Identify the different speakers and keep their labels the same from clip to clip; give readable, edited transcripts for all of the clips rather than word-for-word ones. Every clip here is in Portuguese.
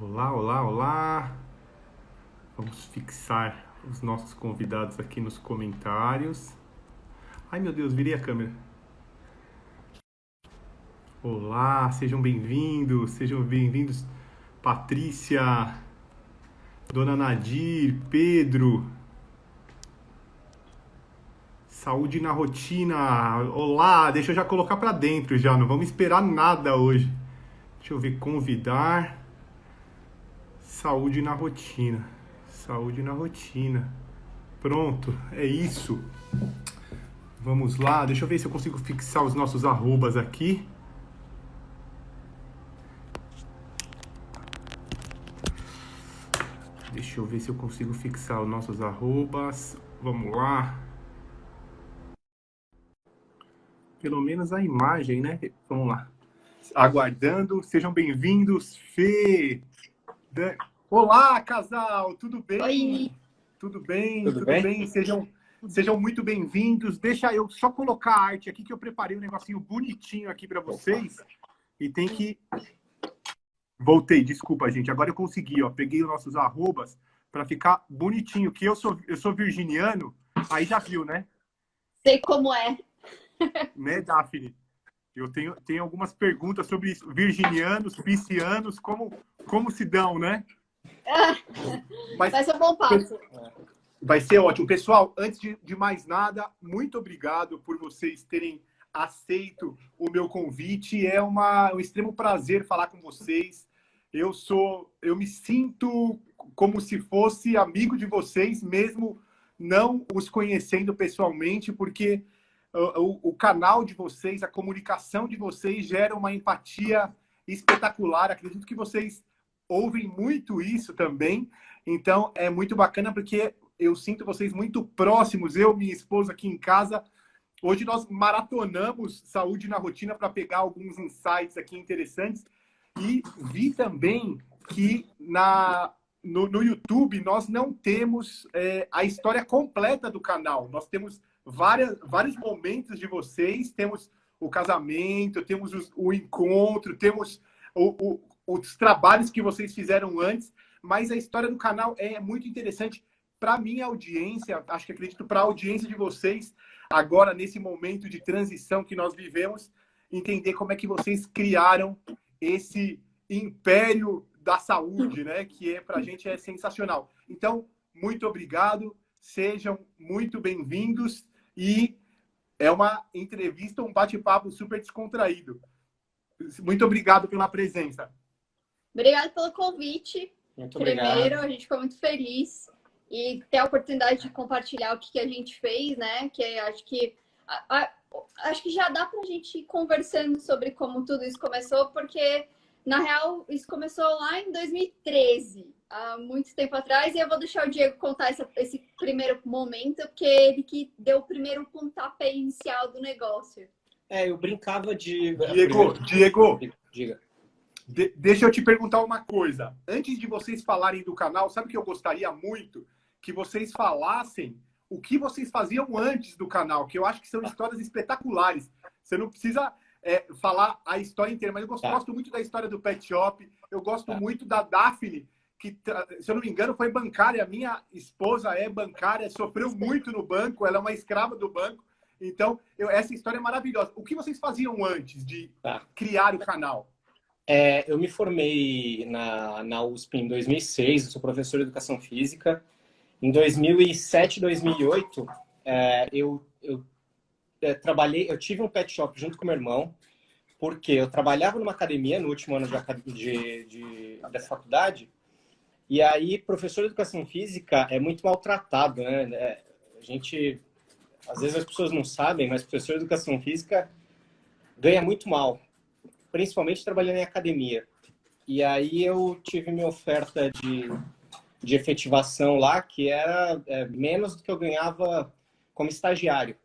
Speaker 1: Olá, olá, olá. Vamos fixar os nossos convidados aqui nos comentários. Ai, meu Deus, virei a câmera. Olá, sejam bem-vindos, Patrícia, Dona Nadir, Pedro. Saúde na rotina. Olá, deixa eu já colocar pra dentro já, não vamos esperar nada hoje. Deixa eu ver, convidar. Saúde na rotina. Saúde na rotina. Pronto, é isso. Vamos lá, deixa eu ver se eu consigo fixar os nossos arrobas aqui. Deixa eu ver se eu consigo fixar os nossos arrobas. Vamos lá. Pelo menos a imagem, né? Vamos lá. Aguardando, sejam bem-vindos, Fê. Olá, casal, tudo bem?
Speaker 2: Oi.
Speaker 1: Tudo bem,
Speaker 3: Tudo
Speaker 1: tudo
Speaker 3: bem?
Speaker 1: bem? Sejam muito bem-vindos. Deixa eu só colocar a arte aqui, que eu preparei um negocinho bonitinho aqui para vocês. E tem que... Voltei, desculpa, gente. Agora eu consegui, ó. Peguei os nossos arrobas para ficar bonitinho, que eu sou virginiano, aí já viu, né?
Speaker 2: Sei como é.
Speaker 1: Né, Daphne? Eu tenho algumas perguntas sobre isso. Virginianos, piscianos, como se dão, né? Mas
Speaker 2: Vai ser um bom passo.
Speaker 1: vai ser ótimo. Pessoal, antes de mais nada, muito obrigado por vocês terem aceito o meu convite. É um extremo prazer falar com vocês. Eu me sinto como se fosse amigo de vocês, mesmo não os conhecendo pessoalmente, porque o canal de vocês, a comunicação de vocês gera uma empatia espetacular. Acredito que vocês ouvem muito isso também. Então, é muito bacana porque eu sinto vocês muito próximos. Eu, minha esposa aqui em casa. Hoje nós maratonamos Saúde na Rotina para pegar alguns insights aqui interessantes. E vi também que no YouTube nós não temos a história completa do canal. Nós temos vários momentos de vocês. Temos o casamento, temos o encontro, temos os trabalhos que vocês fizeram antes. Mas a história do canal é muito interessante para a minha audiência. Acho que acredito para a audiência de vocês. Agora, nesse momento de transição que nós vivemos, entender como é que vocês criaram esse império da saúde, né? Que para a gente é sensacional. Então, muito obrigado, sejam muito bem-vindos e é uma entrevista, um bate-papo super descontraído. Muito obrigado pela presença.
Speaker 2: Obrigada pelo convite.
Speaker 3: Muito
Speaker 2: Primeiro,
Speaker 3: obrigado.
Speaker 2: a gente ficou muito feliz e ter a oportunidade de compartilhar o que a gente fez, né? Que acho que já dá para a gente ir conversando sobre como tudo isso começou, porque, na real, isso começou lá em 2013, há muito tempo atrás, e eu vou deixar o Diego contar esse primeiro momento, porque ele que deu o primeiro pontapé inicial do negócio.
Speaker 3: Eu brincava de...
Speaker 1: Diego,
Speaker 3: Diga.
Speaker 1: Deixa eu te perguntar uma coisa. Antes de vocês falarem do canal, sabe o que eu gostaria muito? Que vocês falassem o que vocês faziam antes do canal, que eu acho que são histórias espetaculares. Você não precisa falar a história inteira, mas eu gosto muito da história do Pet Shop, eu gosto muito da Daphne, que, se eu não me engano, foi bancária. Minha esposa é bancária, sofreu muito no banco, ela é uma escrava do banco. Então, essa história é maravilhosa. O que vocês faziam antes de criar o canal?
Speaker 3: Eu me formei na USP em 2006, eu sou professor de Educação Física. Em 2007, 2008, eu trabalhei, eu tive um pet shop junto com meu irmão, porque eu trabalhava numa academia no último ano da faculdade, e aí professor de Educação Física é muito maltratado, né? Às vezes as pessoas não sabem, mas professor de Educação Física ganha muito mal, principalmente trabalhando em academia. E aí eu tive minha oferta de efetivação lá, que era menos do que eu ganhava como estagiário.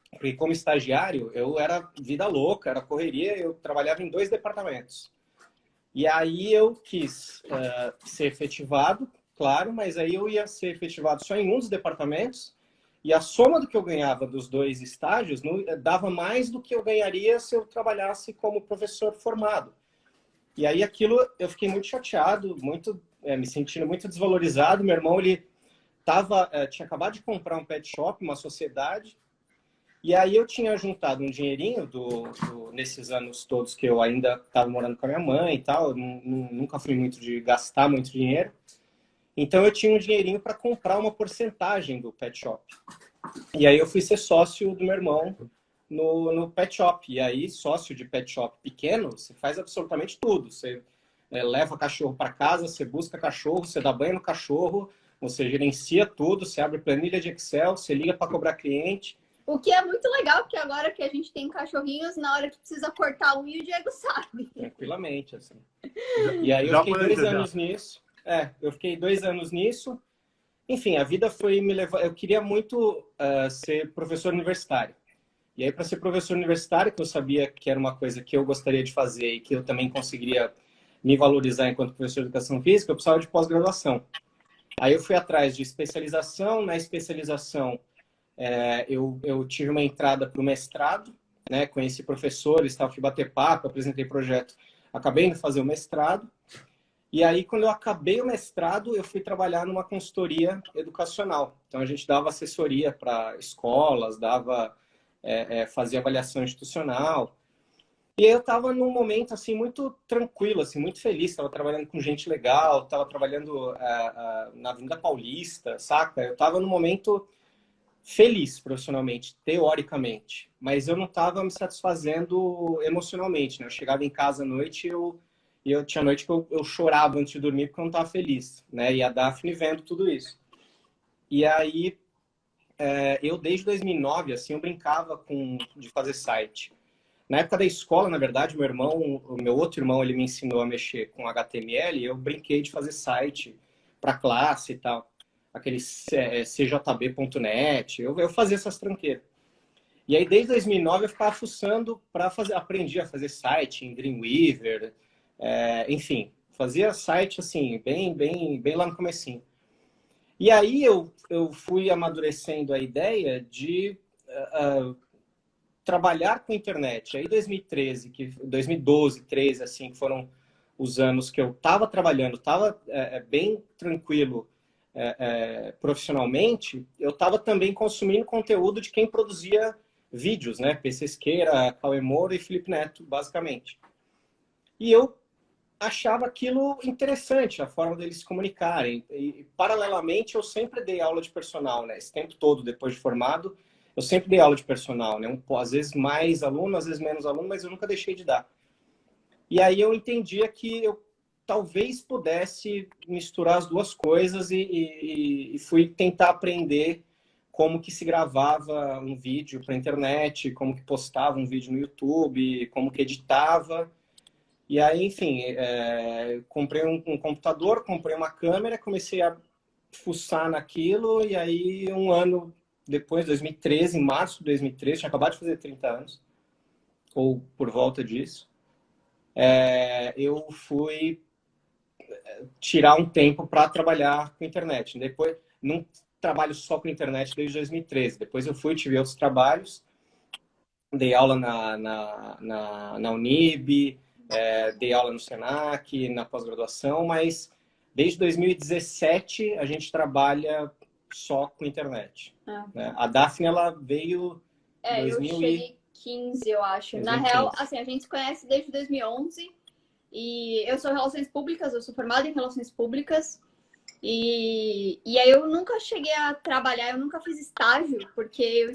Speaker 3: Porque como estagiário, eu era vida louca, era correria, eu trabalhava em 2 departamentos. E aí eu quis ser efetivado, claro, mas aí eu ia ser efetivado só em um dos departamentos, e a soma do que eu ganhava dos 2 estágios dava mais do que eu ganharia se eu trabalhasse como professor formado. E aí aquilo eu fiquei muito chateado, me sentindo muito desvalorizado. Meu irmão, ele tinha acabado de comprar um pet shop, uma sociedade, e aí eu tinha juntado um dinheirinho nesses anos todos que eu ainda estava morando com a minha mãe e tal, eu nunca fui muito de gastar muito dinheiro. Então eu tinha um dinheirinho para comprar uma porcentagem do pet shop. E aí eu fui ser sócio do meu irmão no pet shop. E aí, sócio de pet shop pequeno, você faz absolutamente tudo. Você leva cachorro para casa, você busca cachorro, você dá banho no cachorro, você gerencia tudo, você abre planilha de Excel, você liga para cobrar cliente.
Speaker 2: O que é muito legal, porque agora que a gente tem cachorrinhos, na hora que precisa cortar um, o Diego sabe.
Speaker 3: Tranquilamente, assim. E aí eu fiquei 2 anos nisso. Eu fiquei 2 anos nisso. Enfim, a vida foi me levar. Eu queria muito ser professor universitário. E aí, para ser professor universitário, que eu sabia que era uma coisa que eu gostaria de fazer e que eu também conseguiria me valorizar enquanto professor de educação física, eu precisava de pós-graduação. Aí eu fui atrás de especialização. Na especialização, eu tive uma entrada para o mestrado, né? Conheci professores, fui bater papo, apresentei projeto. Acabei indo fazer o mestrado. E aí, quando eu acabei o mestrado, eu fui trabalhar numa consultoria educacional. Então, a gente dava assessoria para escolas, fazia avaliação institucional. E aí eu estava num momento assim muito tranquilo, assim, muito feliz. Estava trabalhando com gente legal, estava trabalhando na Avenida Paulista, saca? Eu estava num momento feliz profissionalmente, teoricamente. Mas eu não estava me satisfazendo emocionalmente, né? Eu chegava em casa à noite e eu tinha noite que eu chorava antes de dormir porque eu não estava feliz, né? E a Daphne vendo tudo isso. E aí, eu desde 2009, assim, eu brincava de fazer site. Na época da escola, na verdade, o meu outro irmão, ele me ensinou a mexer com HTML e eu brinquei de fazer site para classe e tal. Aquele cjb.net, eu fazia essas tranqueiras. E aí, desde 2009, eu ficava fuçando aprendi a fazer site em Dreamweaver, enfim, fazia site assim, bem lá no comecinho. E aí eu fui amadurecendo a ideia de trabalhar com internet. Aí 2012, 2013, assim, foram os anos que eu estava trabalhando, estava bem tranquilo profissionalmente, eu estava também consumindo conteúdo de quem produzia vídeos, né? PC Siqueira, Cauê Moura e Felipe Neto, basicamente. E eu achava aquilo interessante, a forma deles se comunicarem. E, paralelamente, eu sempre dei aula de personal, né? Esse tempo todo, depois de formado, eu sempre dei aula de personal, né? Às vezes mais aluno, às vezes menos aluno, mas eu nunca deixei de dar. E aí eu entendia que eu talvez pudesse misturar as duas coisas e fui tentar aprender como que se gravava um vídeo para a internet, como que postava um vídeo no YouTube, como que editava. E aí, enfim, comprei um computador, comprei uma câmera, comecei a fuçar naquilo, e aí um ano depois, 2013, em março de 2013, tinha acabado de fazer 30 anos, ou por volta disso, eu fui tirar um tempo para trabalhar com internet. Depois, não trabalho só com internet desde 2013. Depois eu tive outros trabalhos, dei aula na Unib, dei aula no Senac, na pós-graduação, mas desde 2017 a gente trabalha só com internet. Né? A Daphne, ela veio em 2000
Speaker 2: eu cheguei 15, eu acho. 2015. Na real, assim, a gente se conhece desde 2011 e eu sou Relações Públicas, eu sou formada em Relações Públicas e aí eu nunca cheguei a trabalhar, eu nunca fiz estágio, porque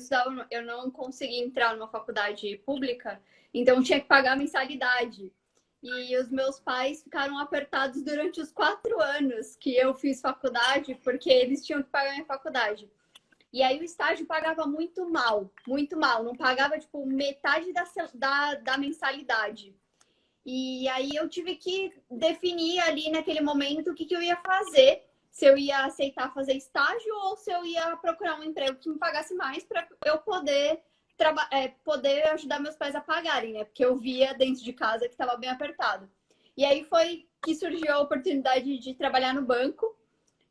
Speaker 2: eu não consegui entrar numa faculdade pública, então eu tinha que pagar a mensalidade. E os meus pais ficaram apertados durante os 4 anos que eu fiz faculdade, porque eles tinham que pagar a minha faculdade. E aí o estágio pagava muito mal, não pagava tipo metade da mensalidade. E aí eu tive que definir ali naquele momento o que eu ia fazer, se eu ia aceitar fazer estágio ou se eu ia procurar um emprego que me pagasse mais para eu poder ajudar meus pais a pagarem, né? Porque eu via dentro de casa que estava bem apertado. E aí foi que surgiu a oportunidade de trabalhar no banco,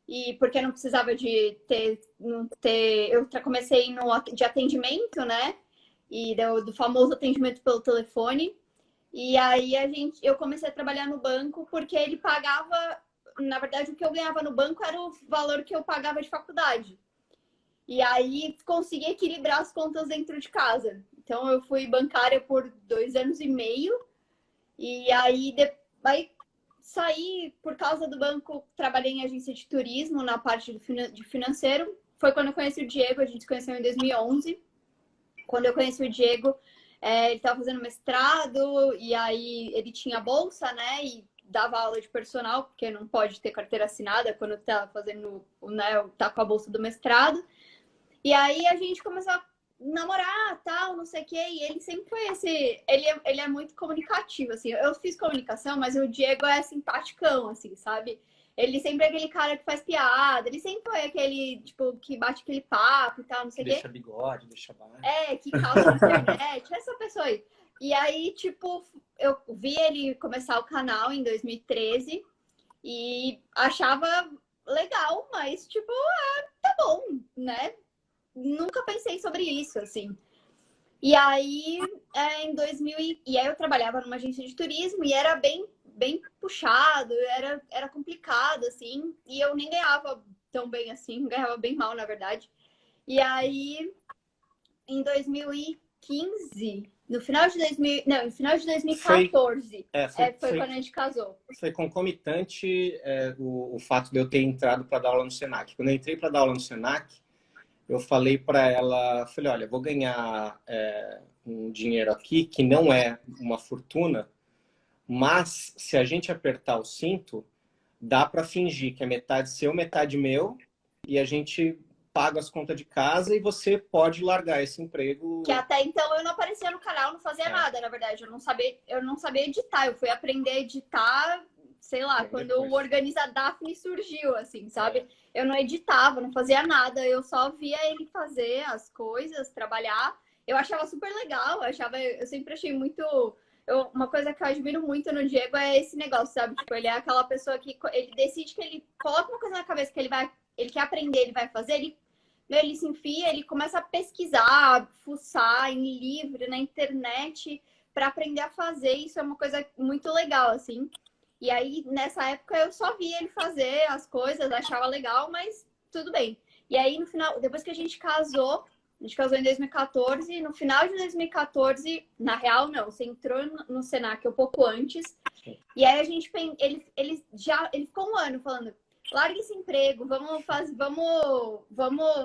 Speaker 2: e porque não precisava de eu comecei de atendimento, né? E do famoso atendimento pelo telefone. E aí eu comecei a trabalhar no banco porque ele pagava, na verdade, o que eu ganhava no banco era o valor que eu pagava de faculdade. E aí consegui equilibrar as contas dentro de casa. Então eu fui bancária por 2 anos e meio. E aí, saí por causa do banco, trabalhei em agência de turismo na parte de financeiro. Foi quando eu conheci o Diego, a gente se conheceu em 2011. Quando eu conheci o Diego, ele estava fazendo mestrado e aí ele tinha bolsa, né? E dava aula de personal, porque não pode ter carteira assinada quando tá fazendo, né, tá com a bolsa do mestrado. E aí a gente começou a namorar, tal, não sei o quê, e ele sempre foi esse... Ele é muito comunicativo, assim. Eu fiz comunicação, mas o Diego é simpaticão, assim, sabe? Ele sempre é aquele cara que faz piada, ele sempre foi aquele, tipo, que bate aquele papo e tal, não sei o quê.
Speaker 3: Deixa bigode, deixa barba.
Speaker 2: Que causa na internet, essa pessoa aí. E aí, tipo, eu vi ele começar o canal em 2013 e achava legal, mas, tipo, tá bom, né? Nunca pensei sobre isso, assim. E aí, e aí eu trabalhava numa agência de turismo e era bem puxado, era complicado, assim, e eu nem ganhava tão bem assim, ganhava bem mal, na verdade. E aí, em 2015, no final de 2014, foi quando a gente casou.
Speaker 3: Foi concomitante o fato de eu ter entrado para dar aula no Senac. Quando eu entrei para dar aula no Senac, eu falei para ela, falei, olha, vou ganhar um dinheiro aqui que não é uma fortuna, mas se a gente apertar o cinto, dá para fingir que é metade seu, metade meu, e a gente paga as contas de casa e você pode largar esse emprego.
Speaker 2: Que até então eu não aparecia no canal, não fazia nada, na verdade. Eu não sabia editar, eu fui aprender a editar, sei lá, quando o Organiza Daphne surgiu, assim, sabe? Eu não editava, não fazia nada, eu só via ele fazer as coisas, trabalhar. Eu achava super legal, eu sempre achei muito... uma coisa que eu admiro muito no Diego é esse negócio, sabe? Tipo, ele é aquela pessoa que ele decide que ele coloca uma coisa na cabeça que ele quer aprender, ele vai fazer, ele se enfia, ele começa a pesquisar, fuçar em livro, na internet, para aprender a fazer. Isso é uma coisa muito legal, assim. E aí, nessa época, eu só via ele fazer as coisas, achava legal, mas tudo bem. E aí, no final, depois que a gente casou em 2014, no final de 2014, na real, não, você entrou no Senac um pouco antes, e aí ele ficou um ano falando, larga esse emprego,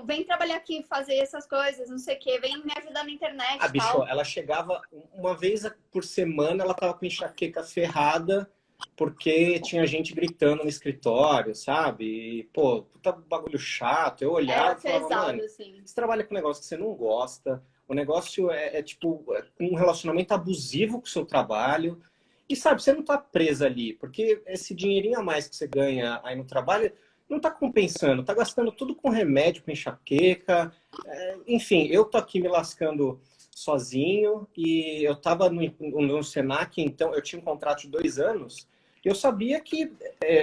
Speaker 2: vem trabalhar aqui, fazer essas coisas, não sei o quê, vem me ajudar na internet.
Speaker 3: Bicho, ela chegava uma vez por semana, ela tava com enxaqueca ferrada, porque tinha gente gritando no escritório, sabe? E, pô, puta bagulho chato. Eu olhava e falava, mano,
Speaker 2: assim.
Speaker 3: Você trabalha com um negócio que você não gosta, o negócio tipo um relacionamento abusivo com o seu trabalho. E sabe, você não tá presa ali, porque esse dinheirinho a mais que você ganha aí no trabalho não tá compensando, tá gastando tudo com remédio, com enxaqueca. Enfim, eu tô aqui me lascando sozinho e eu tava no Senac, então eu tinha um contrato de 2 anos e eu sabia que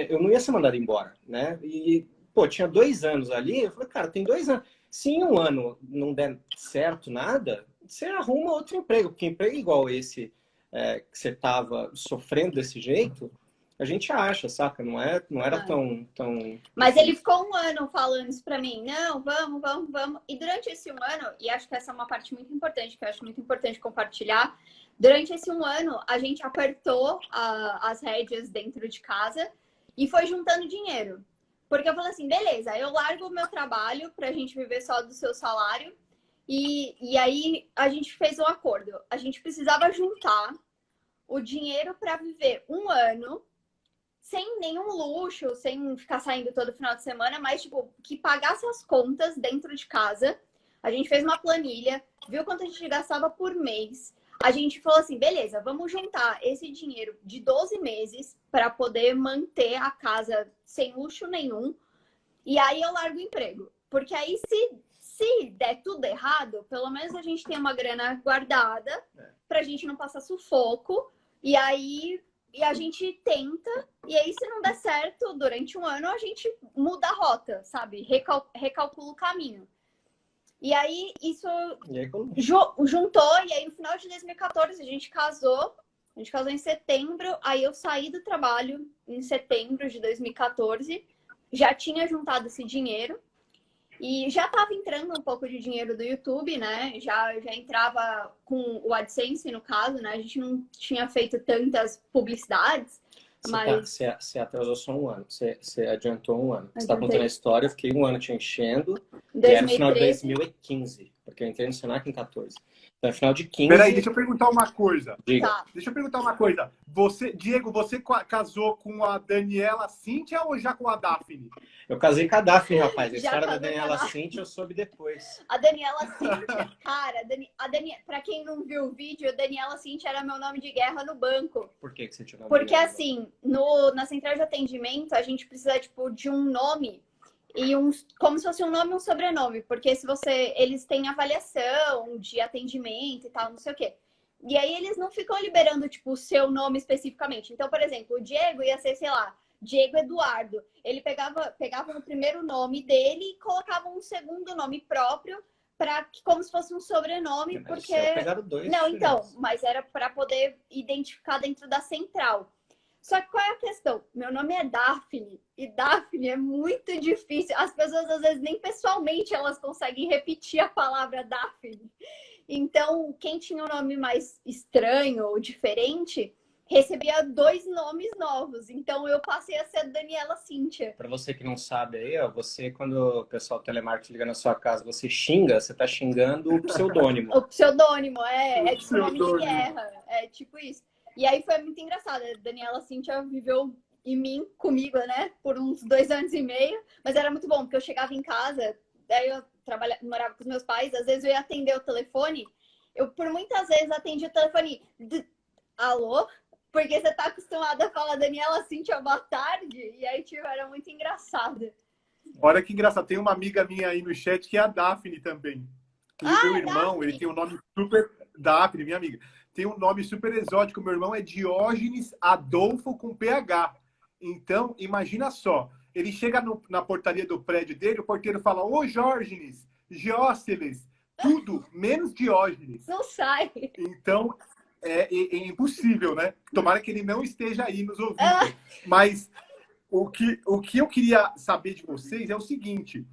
Speaker 3: eu não ia ser mandado embora, né? E, pô, tinha 2 anos ali, eu falei, cara, tem 2 anos. Se em um ano não der certo nada, você arruma outro emprego, porque emprego igual esse que você tava sofrendo desse jeito, a gente acha, saca? Não era tão...
Speaker 2: Mas ele ficou um ano falando isso pra mim. Não, vamos. E durante esse um ano, e acho que essa é uma parte muito importante, que eu acho muito importante compartilhar, durante esse um ano, a gente apertou as rédeas dentro de casa e foi juntando dinheiro. Porque eu falei assim, beleza, eu largo o meu trabalho pra gente viver só do seu salário. E aí a gente fez um acordo. A gente precisava juntar o dinheiro para viver um ano sem nenhum luxo, sem ficar saindo todo final de semana, mas tipo, que pagasse as contas dentro de casa. A gente fez uma planilha, viu quanto a gente gastava por mês. A gente falou assim, beleza, vamos juntar esse dinheiro de 12 meses para poder manter a casa sem luxo nenhum. E aí eu largo o emprego. Porque aí se der tudo errado, pelo menos a gente tem uma grana guardada pra gente não passar sufoco. E aí a gente tenta. E aí, se não der certo durante um ano, a gente muda a rota, sabe? Recalcula o caminho. E aí, isso juntou. E aí, no final de 2014, a gente casou. A gente casou em setembro, aí eu saí do trabalho em setembro de 2014, já tinha juntado esse dinheiro e já estava entrando um pouco de dinheiro do YouTube, né? Já entrava com o AdSense, no caso, né? A gente não tinha feito tantas publicidades, mas...
Speaker 3: Você atrasou só um ano, você adiantou um ano. Você está
Speaker 2: Adiantei.
Speaker 3: contando a história, eu fiquei um ano te enchendo,
Speaker 2: Em
Speaker 3: e era no final de
Speaker 2: 2013.
Speaker 3: 2015, porque eu entrei no Senac em 14. Então, no final de 15...
Speaker 1: Peraí, deixa eu perguntar uma coisa.
Speaker 3: Diga.
Speaker 2: Tá.
Speaker 1: Deixa eu perguntar uma coisa. Diego, você casou com a Daniela Cíntia ou já com a Daphne?
Speaker 3: Eu casei com a Daphne, rapaz. A
Speaker 2: Já
Speaker 3: história da
Speaker 2: casou com a
Speaker 3: Daniela
Speaker 2: Daphne.
Speaker 3: Cíntia eu soube depois.
Speaker 2: A Daniela Cíntia, cara, pra quem não viu o vídeo, a Daniela Cíntia era meu nome de guerra no banco.
Speaker 3: Por que você tinha o nome
Speaker 2: Porque
Speaker 3: dela?
Speaker 2: assim, na central de atendimento, a gente precisa, tipo, de um nome e como se fosse um nome e um sobrenome. Porque eles têm avaliação de atendimento e tal, não sei o quê. E aí eles não ficam liberando, tipo, o seu nome especificamente. Então, por exemplo, o Diego ia ser, sei lá, Diego Eduardo. Ele pegava o primeiro nome dele e colocava um segundo nome próprio, como se fosse um sobrenome,
Speaker 3: Mas
Speaker 2: porque...
Speaker 3: pegaram dois
Speaker 2: Não, então,
Speaker 3: diferentes.
Speaker 2: mas era para poder identificar dentro da central. Só que qual é a questão? Meu nome é Daphne, e Daphne é muito difícil. As pessoas, às vezes, nem pessoalmente elas conseguem repetir a palavra Daphne. Então, quem tinha um nome mais estranho ou diferente, recebia 2 nomes novos. Então, eu passei a ser Daniela Cíntia.
Speaker 3: Para você que não sabe aí, ó, você, quando o pessoal do telemarketing liga na sua casa, você xinga, você tá xingando o pseudônimo.
Speaker 2: O pseudônimo, é tipo nome de
Speaker 1: Pseudônimo.
Speaker 2: guerra. É tipo isso. E aí foi muito engraçado. A Daniela Cíntia viveu em mim, comigo, né? Por uns 2 anos e meio. Mas era muito bom, porque eu chegava em casa, daí eu morava com os meus pais, às vezes eu ia atender o telefone. Eu, por muitas vezes, atendi o telefone. Alô? Porque você tá acostumada a falar Daniela Cíntia, boa tarde. E aí, tipo, era muito engraçado.
Speaker 1: Olha que engraçado. Tem uma amiga minha aí no chat que é a Daphne também. E o meu irmão,
Speaker 2: Daphne.
Speaker 1: ele tem um nome super... Daphne, minha amiga. Tem um nome super exótico. Meu irmão é Diógenes Adolfo com PH. Então, imagina só. Ele chega na portaria do prédio dele, o porteiro fala, ô Diógenes, Dióceles, tudo menos Diógenes.
Speaker 2: Não sai.
Speaker 1: Então, é impossível, né? Tomara que ele não esteja aí nos ouvindo. Mas o que eu queria saber de vocês é o seguinte.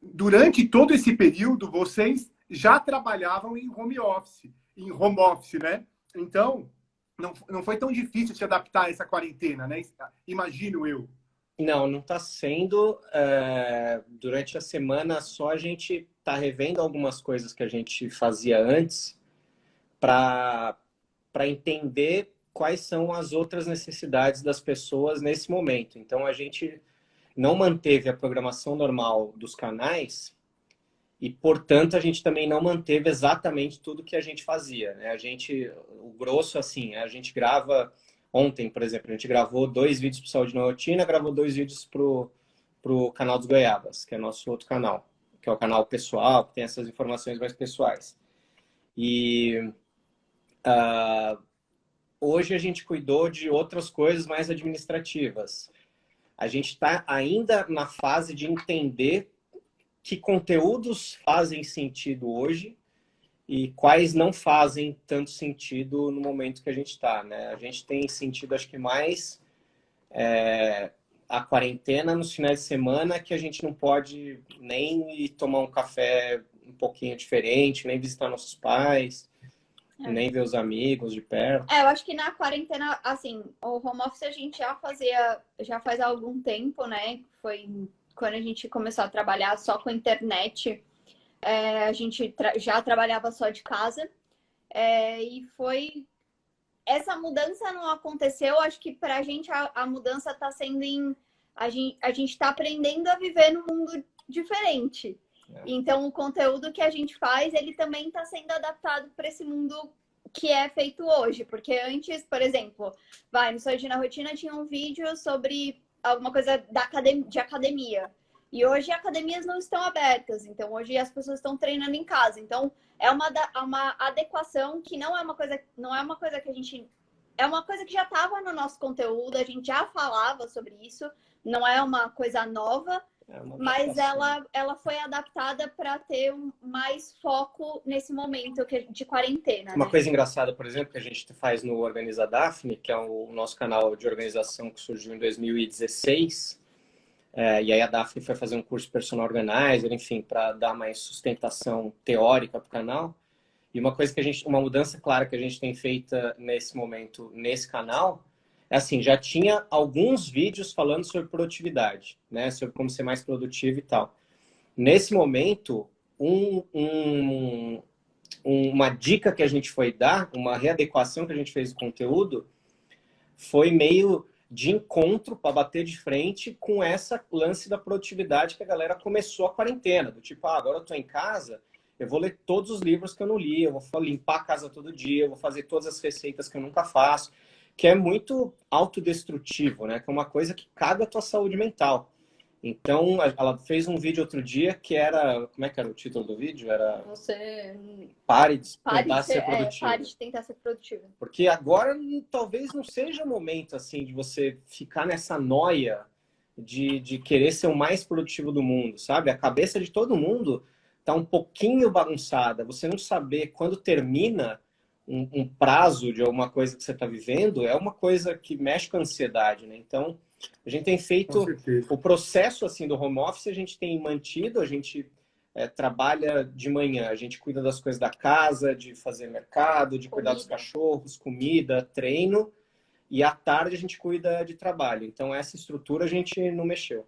Speaker 1: Durante todo esse período, vocês já trabalhavam em home office, né? Então, não foi tão difícil se adaptar a essa quarentena, né? Imagino eu.
Speaker 3: Não está sendo. Durante a semana só a gente está revendo algumas coisas que a gente fazia antes para entender quais são as outras necessidades das pessoas nesse momento. Então, a gente não manteve a programação normal dos canais e, portanto, a gente também não manteve exatamente tudo que a gente fazia, né? O grosso, assim, a gente grava... Ontem, por exemplo, a gente gravou 2 vídeos para o Saúde na Rotina, gravou 2 vídeos pro canal dos Goiabas, que é nosso outro canal, que é o canal pessoal, que tem essas informações mais pessoais. E hoje a gente cuidou de outras coisas mais administrativas. A gente está ainda na fase de entender que conteúdos fazem sentido hoje e quais não fazem tanto sentido no momento que a gente está, né? A gente tem sentido, acho que mais a quarentena nos finais de semana, que a gente não pode nem ir tomar um café um pouquinho diferente, nem visitar nossos pais, nem ver os amigos de perto.
Speaker 2: Eu acho que na quarentena, assim, o home office a gente já faz algum tempo, né? Foi quando a gente começou a trabalhar só com internet. A gente já trabalhava só de casa. E foi... Essa mudança não aconteceu. Acho que pra gente a mudança está sendo a gente está aprendendo a viver num mundo diferente. Então, o conteúdo que a gente faz, ele também está sendo adaptado para esse mundo que é feito hoje. Porque antes, por exemplo, no Saúde na Rotina tinha um vídeo sobre alguma coisa de academia. E hoje academias não estão abertas. Então, hoje as pessoas estão treinando em casa. Então, é uma adequação que não é uma coisa que a gente... É uma coisa que já estava no nosso conteúdo, a gente já falava sobre isso, não é uma coisa nova, Mas ela foi adaptada para ter mais foco nesse momento de quarentena,
Speaker 3: Uma
Speaker 2: né?
Speaker 3: coisa engraçada, por exemplo, que a gente faz no Organiza Daphne, que é o nosso canal de organização que surgiu em 2016, e aí a Daphne foi fazer um curso Personal Organizer, enfim, para dar mais sustentação teórica para o canal. E uma coisa uma mudança clara que a gente tem feita nesse momento, nesse canal, é assim, já tinha alguns vídeos falando sobre produtividade, né? Sobre como ser mais produtivo e tal. Nesse momento, uma dica que a gente foi dar, uma readequação que a gente fez do conteúdo, foi meio de encontro para bater de frente com essa lance da produtividade que a galera começou a quarentena. Do tipo, agora eu tô em casa, eu vou ler todos os livros que eu não li, eu vou limpar a casa todo dia, eu vou fazer todas as receitas que eu nunca faço, que é muito autodestrutivo, né? Que é uma coisa que caga a tua saúde mental. Então, ela fez um vídeo outro dia que era... Como é que era o título do vídeo? Era...
Speaker 2: Você...
Speaker 3: Pare de tentar ser produtivo.
Speaker 2: Pare de tentar ser produtivo.
Speaker 3: Porque agora talvez não seja o momento, assim, de você ficar nessa noia de querer ser o mais produtivo do mundo, sabe? A cabeça de todo mundo tá um pouquinho bagunçada. Você não saber quando termina um prazo de alguma coisa que você está vivendo é uma coisa que mexe com a ansiedade, né? Então, a gente tem feito o processo assim do home office, a gente tem mantido, a gente trabalha de manhã, a gente cuida das coisas da casa, de fazer mercado, de cuidar dos cachorros, comida, treino, e à tarde a gente cuida de trabalho. Então, essa estrutura a gente não mexeu.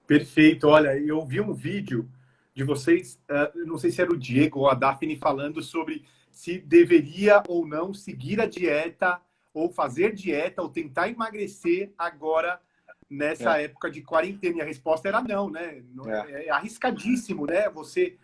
Speaker 1: Perfeito. Olha, eu vi um vídeo de vocês, não sei se era o Diego ou a Daphne, falando sobre se deveria ou não seguir a dieta, ou fazer dieta, ou tentar emagrecer agora, nessa época de quarentena. E a resposta era não, né? É arriscadíssimo, né? Você...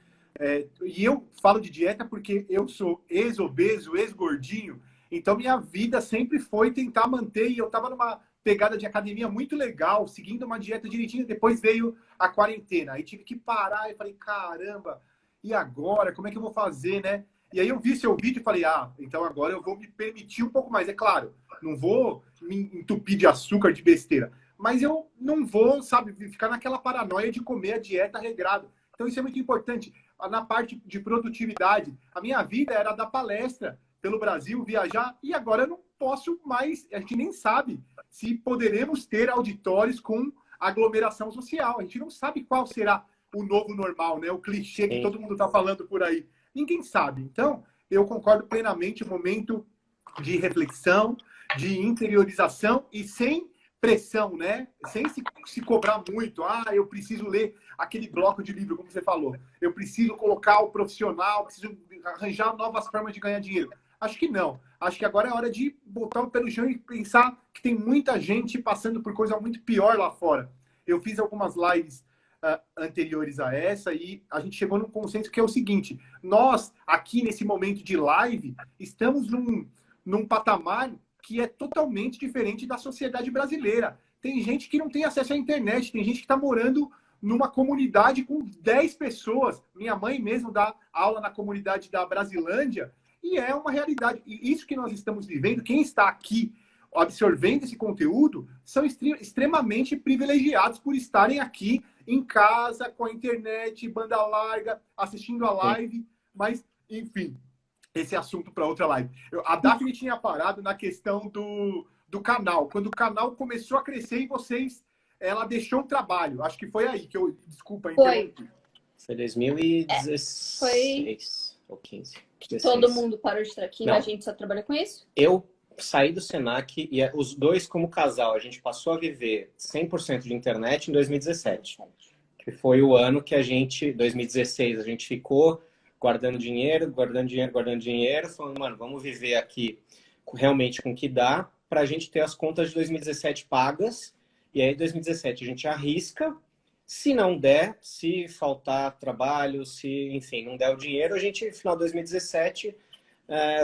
Speaker 1: e eu falo de dieta porque eu sou ex-obeso, ex-gordinho, então minha vida sempre foi tentar manter, e eu estava numa pegada de academia muito legal, seguindo uma dieta direitinho. Depois veio a quarentena, aí tive que parar e falei, caramba, e agora? Como é que eu vou fazer, né? E aí eu vi seu vídeo e falei, então agora eu vou me permitir um pouco mais. É claro, não vou me entupir de açúcar, de besteira, mas eu não vou, sabe, ficar naquela paranoia de comer a dieta regrada. Então isso é muito importante. Na parte de produtividade, a minha vida era dar palestra pelo Brasil, viajar, e agora eu não posso mais, a gente nem sabe se poderemos ter auditórios com aglomeração social. A gente não sabe qual será o novo normal, né? O clichê que todo mundo está falando por aí. Ninguém sabe. Então, eu concordo plenamente, momento de reflexão, de interiorização e sem pressão, né? Sem se cobrar muito. Eu preciso ler aquele bloco de livro, como você falou. Eu preciso colocar o profissional, preciso arranjar novas formas de ganhar dinheiro. Acho que não. Acho que agora é hora de botar o pé no chão e pensar que tem muita gente passando por coisa muito pior lá fora. Eu fiz algumas lives anteriores a essa e a gente chegou num consenso que é o seguinte: nós, aqui nesse momento de live, estamos num patamar que é totalmente diferente da sociedade brasileira. Tem gente que não tem acesso à internet, tem gente que está morando numa comunidade com 10 pessoas. Minha mãe mesmo dá aula na comunidade da Brasilândia, e é uma realidade. E isso que nós estamos vivendo, quem está aqui absorvendo esse conteúdo, são extremamente privilegiados por estarem aqui em casa, com a internet, banda larga, assistindo a live. Mas, enfim, esse é assunto para outra live. A Daphne tinha parado na questão do canal. Quando o canal começou a crescer e ela deixou um trabalho. Acho que foi aí que eu... Desculpa, interrompi.
Speaker 3: Foi 2016 ou 15. 16.
Speaker 2: Todo mundo parou de estar aqui, a gente só trabalha com isso?
Speaker 3: Eu saí do Senac e os dois como casal, a gente passou a viver 100% de internet em 2017. Que foi o ano que 2016, a gente ficou guardando dinheiro, falando, mano, vamos viver aqui realmente com o que dá pra gente ter as contas de 2017 pagas. E aí, em 2017, a gente arrisca. Se não der, se faltar trabalho, se, enfim, não der o dinheiro, a gente, no final de 2017,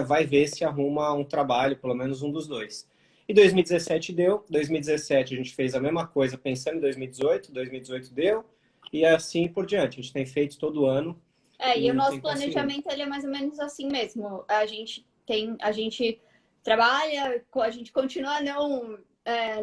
Speaker 3: vai ver se arruma um trabalho, pelo menos um dos dois. E 2017 deu. 2017 a gente fez a mesma coisa pensando em 2018. 2018 deu. E assim por diante. A gente tem feito todo ano.
Speaker 2: E o nosso planejamento ele é mais ou menos assim mesmo. A gente trabalha, a gente continua não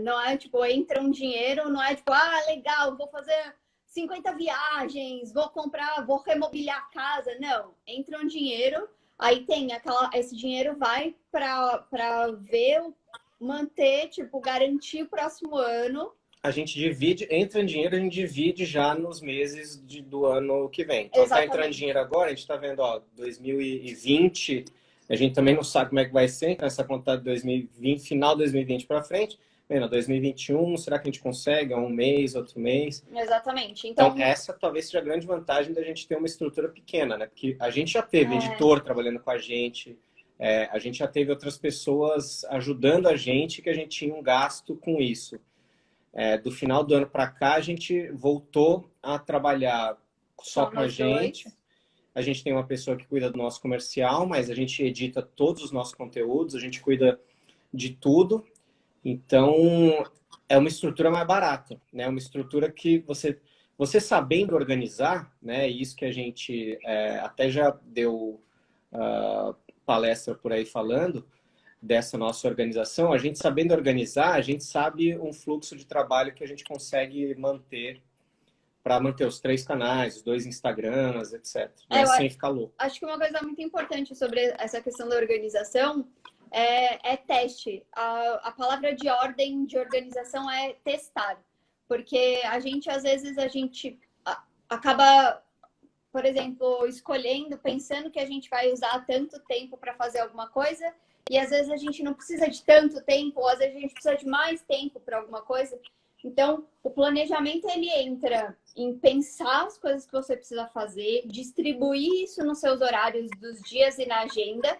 Speaker 2: não é tipo, entra um dinheiro, não é tipo, ah, legal, vou fazer 50 viagens, vou comprar, vou remobiliar a casa. Não, entra um dinheiro, aí tem esse dinheiro vai para manter, tipo, garantir o próximo ano.
Speaker 3: A gente divide, entra em dinheiro, a gente divide já nos meses do ano que vem. Então, tá entrando dinheiro agora, a gente tá vendo, ó, 2020, a gente também não sabe como é que vai ser, então essa conta de 2020, final de 2020 para frente, vendo, 2021, será que a gente consegue? Um mês, outro mês?
Speaker 2: Exatamente.
Speaker 3: Então, essa talvez seja a grande vantagem da gente ter uma estrutura pequena, né? Porque a gente já teve editor trabalhando com a gente gente já teve outras pessoas ajudando a gente, que a gente tinha um gasto com isso. Do final do ano para cá, a gente voltou a trabalhar só com a gente. A gente tem uma pessoa que cuida do nosso comercial, mas a gente edita todos os nossos conteúdos, a gente cuida de tudo. Então, é uma estrutura mais barata, né? Uma estrutura que você sabendo organizar, né? Isso que a gente até já deu palestra por aí falando dessa nossa organização. A gente sabendo organizar, a gente sabe um fluxo de trabalho que a gente consegue manter para manter os 3 canais, os 2 Instagrams, etc. Sem ficar louco.
Speaker 2: Acho que uma coisa muito importante sobre essa questão da organização é teste. A palavra de ordem de organização é testar. Porque às vezes a gente acaba, por exemplo, escolhendo, pensando que a gente vai usar tanto tempo para fazer alguma coisa, e às vezes a gente não precisa de tanto tempo, ou às vezes a gente precisa de mais tempo para alguma coisa. Então, o planejamento, ele entra em pensar as coisas que você precisa fazer, distribuir isso nos seus horários dos dias e na agenda,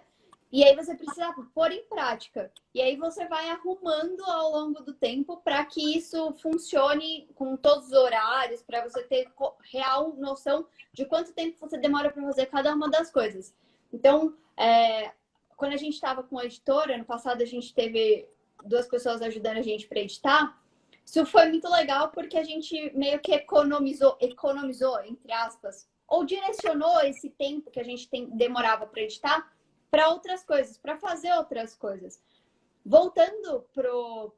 Speaker 2: e aí você precisa pôr em prática. E aí você vai arrumando ao longo do tempo para que isso funcione com todos os horários, para você ter real noção de quanto tempo você demora para fazer cada uma das coisas. Então, quando a gente estava com a editora, ano passado a gente teve 2 pessoas ajudando a gente para editar. Isso foi muito legal porque a gente meio que economizou, entre aspas, ou direcionou esse tempo que a gente demorava para editar para outras coisas, para fazer outras coisas. Voltando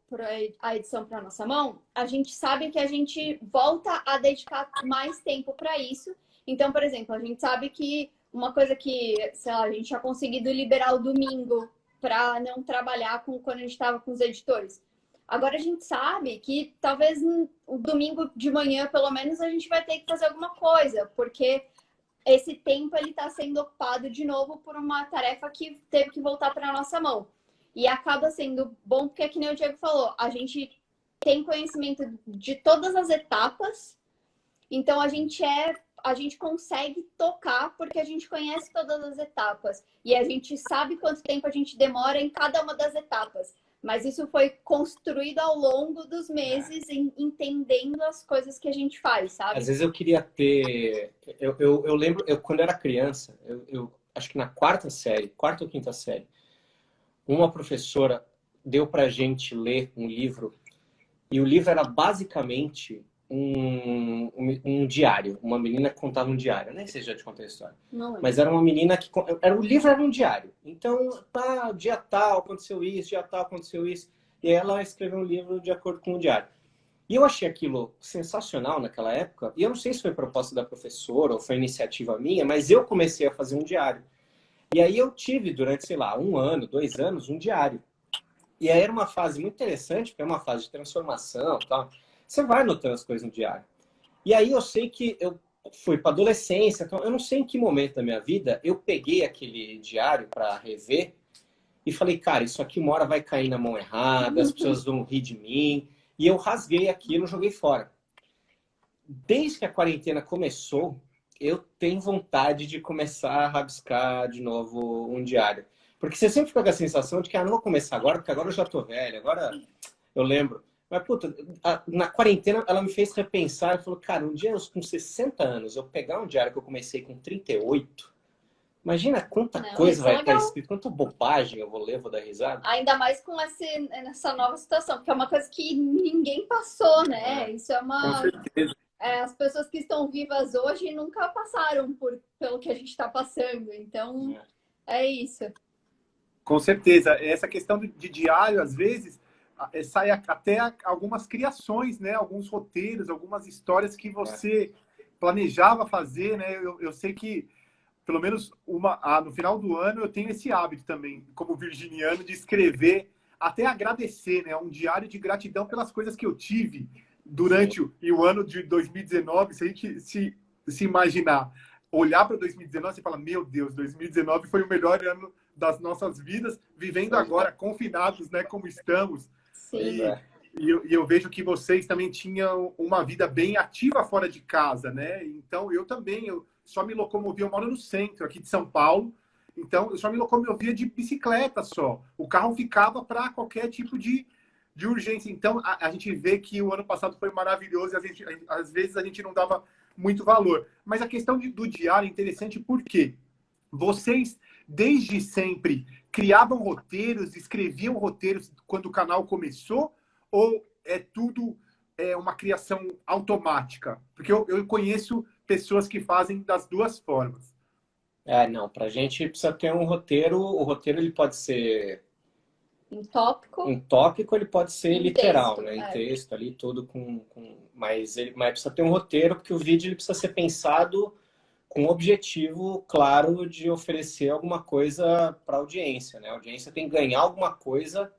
Speaker 2: para a edição para nossa mão, a gente sabe que a gente volta a dedicar mais tempo para isso. Então, por exemplo, a gente sabe que uma coisa que, sei lá, a gente tinha conseguido liberar o domingo para não trabalhar quando a gente estava com os editores. Agora a gente sabe que talvez o domingo de manhã, pelo menos, a gente vai ter que fazer alguma coisa, porque esse tempo ele está sendo ocupado de novo por uma tarefa que teve que voltar para a nossa mão. E acaba sendo bom porque, que nem o Diego falou, a gente tem conhecimento de todas as etapas, então a gente consegue tocar porque a gente conhece todas as etapas. E a gente sabe quanto tempo a gente demora em cada uma das etapas. Mas isso foi construído ao longo dos meses, entendendo as coisas que a gente faz, sabe?
Speaker 3: Às vezes eu queria ter... Eu lembro, quando eu era criança, eu acho que na 4ª ou 5ª série, uma professora deu pra gente ler um livro, e o livro era basicamente um diário. Uma menina que contava um diário. Eu nem sei se já te contei a história.
Speaker 2: Não é.
Speaker 3: Mas era uma menina que... O livro era um diário. Então, dia tal aconteceu isso, dia tal aconteceu isso. E ela escreveu um livro de acordo com o diário. E eu achei aquilo sensacional naquela época. E eu não sei se foi proposta da professora ou foi iniciativa minha, mas eu comecei a fazer um diário. E aí eu tive, durante, sei lá, 1 ano, 2 anos, um diário. E aí era uma fase muito interessante, porque é uma fase de transformação e tal. Você vai anotando as coisas no diário. E aí eu sei que eu fui para adolescência, então eu não sei em que momento da minha vida eu peguei aquele diário para rever e falei, cara, isso aqui uma hora vai cair na mão errada, as pessoas vão rir de mim. E eu rasguei aquilo e joguei fora. Desde que a quarentena começou, eu tenho vontade de começar a rabiscar de novo um diário. Porque você sempre fica com a sensação de que não vou começar agora, porque agora eu já tô velho, agora eu lembro. Mas, puta, na quarentena ela me fez repensar e falou, cara, um dia com 60 anos, eu pegar um diário que eu comecei com 38, imagina quanta coisa vai estar escrito, quanta bobagem eu vou ler, vou dar risada.
Speaker 2: Ainda mais com essa nova situação, porque é uma coisa que ninguém passou, né? Isso é uma...
Speaker 1: Com certeza.
Speaker 2: As pessoas que estão vivas hoje nunca passaram pelo que a gente está passando, então é isso.
Speaker 1: Com certeza. Essa questão de diário, às vezes, sai até algumas criações, né? Alguns roteiros, algumas histórias que você planejava fazer, né? Eu sei que, pelo menos no final do ano, eu tenho esse hábito também, como virginiano, de escrever, até agradecer, né? Um diário de gratidão pelas coisas que eu tive durante o ano de 2019. Se a gente se imaginar, olhar para 2019, você fala, meu Deus, 2019 foi o melhor ano das nossas vidas, vivendo agora confinados, né? Como estamos.
Speaker 2: Sim.
Speaker 1: E eu vejo que vocês também tinham uma vida bem ativa fora de casa, né? Então, eu também, eu só me locomovia, eu moro no centro aqui de São Paulo, então eu só me locomovia de bicicleta só. O carro ficava para qualquer tipo de urgência. Então, a gente vê que o ano passado foi maravilhoso e às vezes a gente não dava muito valor. Mas a questão do diário é interessante porque vocês, desde sempre, criavam roteiros, escreviam roteiros quando o canal começou? Ou é tudo uma criação automática? Porque eu conheço pessoas que fazem das duas formas.
Speaker 3: Não, pra gente precisa ter um roteiro. O roteiro ele pode ser
Speaker 2: em tópico,
Speaker 3: ele pode ser
Speaker 2: em
Speaker 3: literal,
Speaker 2: texto,
Speaker 3: né? Em texto ali, tudo mas precisa ter um roteiro, porque o vídeo ele precisa ser pensado com o objetivo claro de oferecer alguma coisa para a audiência, né? A audiência tem que ganhar alguma coisa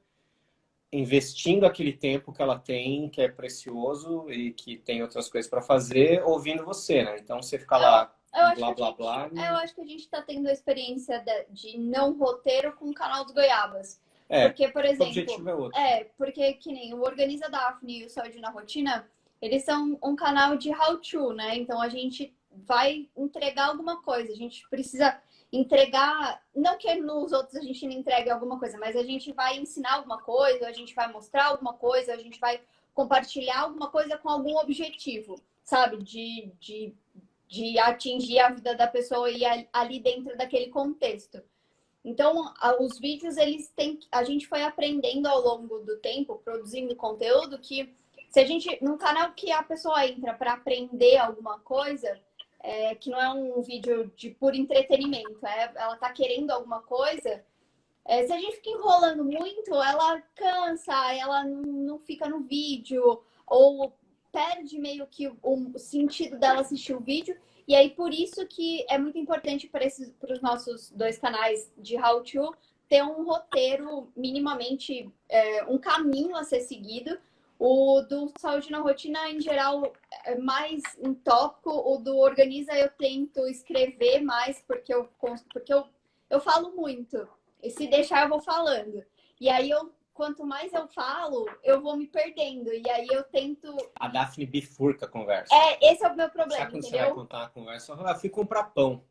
Speaker 3: investindo aquele tempo que ela tem, que é precioso e que tem outras coisas para fazer, ouvindo você, né? Então você fica lá, blá, blá, blá.
Speaker 2: Eu acho que a gente está tendo a experiência de não roteiro com o canal dos Goiabas.
Speaker 3: É,
Speaker 2: porque, por exemplo,
Speaker 3: o objetivo é outro.
Speaker 2: Porque que nem o Organiza Daphne e o Saúde na Rotina, eles são um canal de how-to, né? Então a gente vai entregar alguma coisa, a gente precisa entregar, não que nos outros a gente não entregue alguma coisa, mas a gente vai ensinar alguma coisa, a gente vai mostrar alguma coisa, a gente vai compartilhar alguma coisa com algum objetivo, sabe? De atingir a vida da pessoa e ali dentro daquele contexto. Então, os vídeos, a gente foi aprendendo ao longo do tempo, produzindo conteúdo, que se a gente, num canal que a pessoa entra para aprender alguma coisa, que não é um vídeo de puro entretenimento, ela tá querendo alguma coisa, se a gente fica enrolando muito, ela cansa, ela não fica no vídeo, ou perde meio que o sentido dela assistir o vídeo. E aí, por isso que é muito importante para os nossos dois canais de How To ter um roteiro minimamente, um caminho a ser seguido. O do Saúde na Rotina, em geral, é mais em tópico. O do Organiza, eu tento escrever mais, porque eu falo muito. E se deixar, eu vou falando. E aí, quanto mais eu falo, eu vou me perdendo. E aí eu tento...
Speaker 3: A Daphne bifurca a conversa.
Speaker 2: Esse é o meu problema,
Speaker 3: sabe quando
Speaker 2: entendeu?
Speaker 3: Você vai contar uma conversa? Eu fui comprar pão.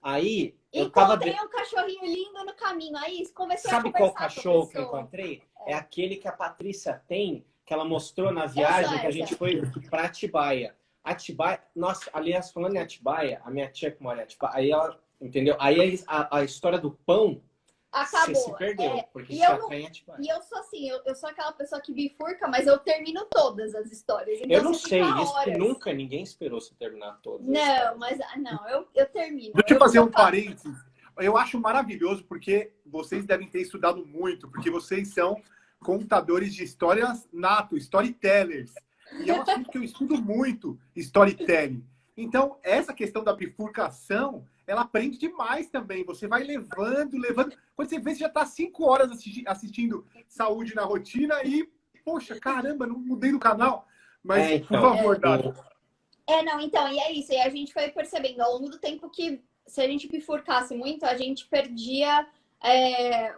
Speaker 3: Aí,
Speaker 2: encontrei um cachorrinho lindo no caminho. Aí, comecei a conversar.
Speaker 3: Sabe qual cachorro que eu encontrei? É aquele que a Patrícia tem, que ela mostrou na viagem que a gente foi para Atibaia. Atibaia... Nossa, aliás, falando em Atibaia, a minha tia que mora em Atibaia, aí ela... Entendeu? Aí a história do pão...
Speaker 2: Acabou.
Speaker 3: Você se perdeu, porque
Speaker 2: já
Speaker 3: tem Atibaia.
Speaker 2: E eu sou assim, eu sou aquela pessoa que bifurca, mas eu termino todas as histórias. Então,
Speaker 3: eu não sei, isso que nunca ninguém esperou você terminar todas.
Speaker 2: Não, mas eu termino.
Speaker 1: Deixa eu fazer um parênteses. Eu acho maravilhoso, porque vocês devem ter estudado muito, porque vocês são contadores de histórias nato, storytellers. E é um assunto que eu estudo muito, storytelling. Então, essa questão da bifurcação, ela aprende demais também. Você vai levando. Quando você vê, você já está 5 horas assistindo Saúde na Rotina e, poxa, caramba, não mudei do canal. Mas, por favor, Dado.
Speaker 2: Então, e é isso. E a gente foi percebendo ao longo do tempo que se a gente bifurcasse muito, a gente perdia a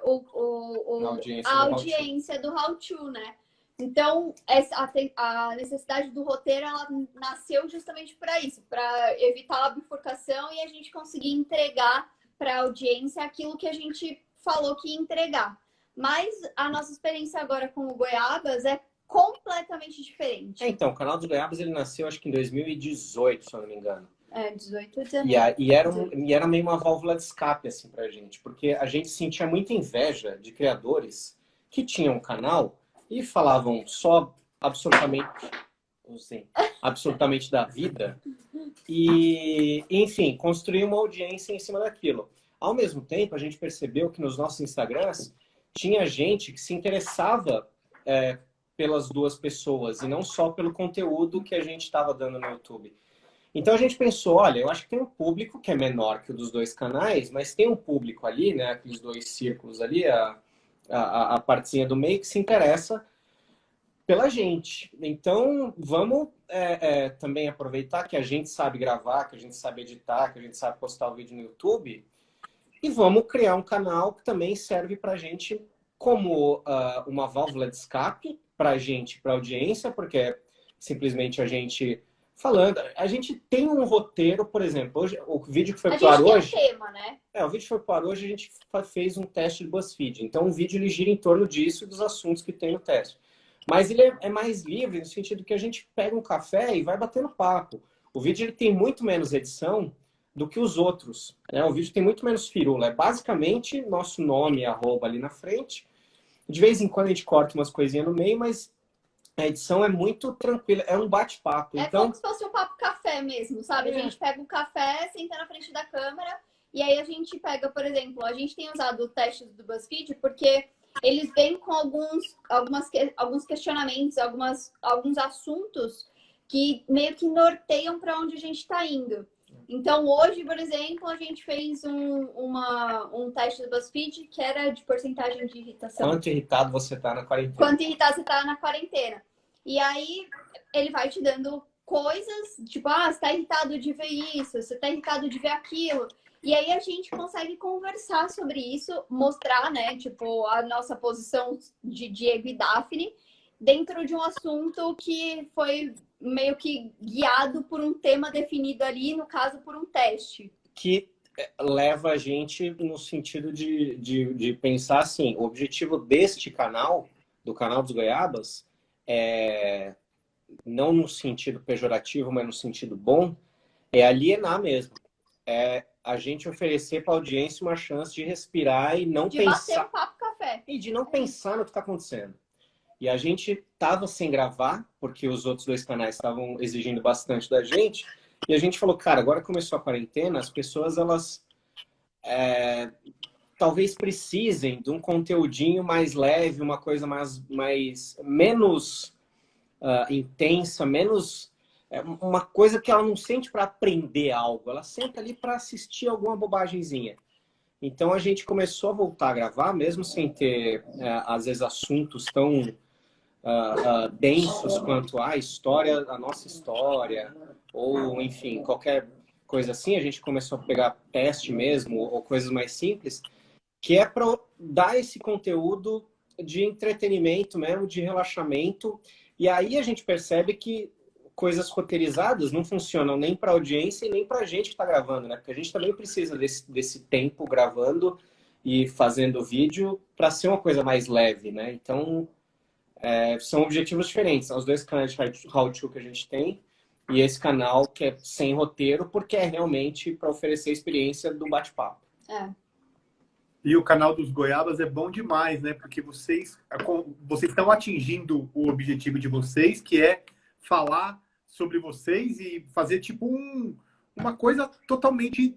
Speaker 2: audiência do How To, né? Então, a necessidade do roteiro, ela nasceu justamente para isso, para evitar a bifurcação e a gente conseguir entregar para a audiência aquilo que a gente falou que ia entregar. Mas a nossa experiência agora com o Goiabas é completamente diferente.
Speaker 3: Então, o canal dos Goiabas, ele nasceu acho que em 2018, se eu não me engano.
Speaker 2: 18 ou 19.
Speaker 3: E era meio uma válvula de escape, assim, pra gente, porque a gente sentia muita inveja de criadores que tinham um canal e falavam só absolutamente da vida e, enfim, construir uma audiência em cima daquilo. Ao mesmo tempo, a gente percebeu que nos nossos Instagrams tinha gente que se interessava pelas duas pessoas e não só pelo conteúdo que a gente estava dando no YouTube. Então a gente pensou, olha, eu acho que tem um público que é menor que o dos dois canais, mas tem um público ali, né, aqueles dois círculos ali, a partezinha do meio que se interessa pela gente. Então vamos também aproveitar que a gente sabe gravar, que a gente sabe editar, que a gente sabe postar o vídeo no YouTube e vamos criar um canal que também serve para a gente como uma válvula de escape para a gente, para a audiência, porque é simplesmente a gente falando. A gente tem um roteiro, por exemplo, hoje, o vídeo que foi pro ar hoje...
Speaker 2: A gente tem um tema, né?
Speaker 3: O vídeo que foi pro ar hoje, a gente fez um teste de BuzzFeed. Então o vídeo ele gira em torno disso e dos assuntos que tem no teste. Mas ele é mais livre no sentido que a gente pega um café e vai batendo papo. O vídeo ele tem muito menos edição do que os outros, né? O vídeo tem muito menos firula. É basicamente nosso nome, arroba ali na frente. De vez em quando a gente corta umas coisinhas no meio, mas a edição é muito tranquila. É um bate-papo.
Speaker 2: É
Speaker 3: então...
Speaker 2: como se fosse um papo café mesmo, sabe? A gente pega um café, senta na frente da câmera e aí a gente pega, por exemplo, a gente tem usado o teste do BuzzFeed porque eles vêm com alguns questionamentos, alguns assuntos que meio que norteiam para onde a gente está indo. Então, hoje, por exemplo, a gente fez um teste do BuzzFeed que era de porcentagem de irritação.
Speaker 3: Quanto irritado você está na quarentena.
Speaker 2: Quanto irritado você está na quarentena. E aí, ele vai te dando coisas, tipo, você está irritado de ver isso, você está irritado de ver aquilo. E aí a gente consegue conversar sobre isso, mostrar, né, tipo, a nossa posição de Diego e Daphne dentro de um assunto que foi meio que guiado por um tema definido ali, no caso, por um teste.
Speaker 3: Que leva a gente no sentido de pensar assim, o objetivo deste canal, do canal dos Goiabas, não no sentido pejorativo, mas no sentido bom, é alienar mesmo. É a gente oferecer para a audiência uma chance de respirar e não
Speaker 2: de
Speaker 3: pensar...
Speaker 2: bater um papo café.
Speaker 3: E de não pensar no que está acontecendo. E a gente estava sem gravar, porque os outros dois canais estavam exigindo bastante da gente. E a gente falou, cara, agora começou a quarentena, as pessoas, elas talvez precisem de um conteúdinho mais leve, uma coisa menos intensa, menos... uma coisa que ela não sente para aprender algo, ela senta ali para assistir alguma bobagemzinha. Então a gente começou a voltar a gravar, mesmo sem ter, às vezes, assuntos tão densos quanto a história, a nossa história, ou enfim, qualquer coisa assim. A gente começou a pegar teste mesmo, ou coisas mais simples, que é para dar esse conteúdo de entretenimento mesmo, de relaxamento. E aí a gente percebe que coisas roteirizadas não funcionam nem para a audiência e nem para a gente que está gravando, né? Porque a gente também precisa desse tempo gravando e fazendo vídeo para ser uma coisa mais leve, né? Então, são objetivos diferentes. São os dois canais de how-to que a gente tem e esse canal que é sem roteiro, porque é realmente para oferecer a experiência do bate-papo.
Speaker 1: E o canal dos Goiabas é bom demais, né? Porque vocês estão atingindo o objetivo de vocês, que é falar sobre vocês e fazer tipo uma coisa totalmente,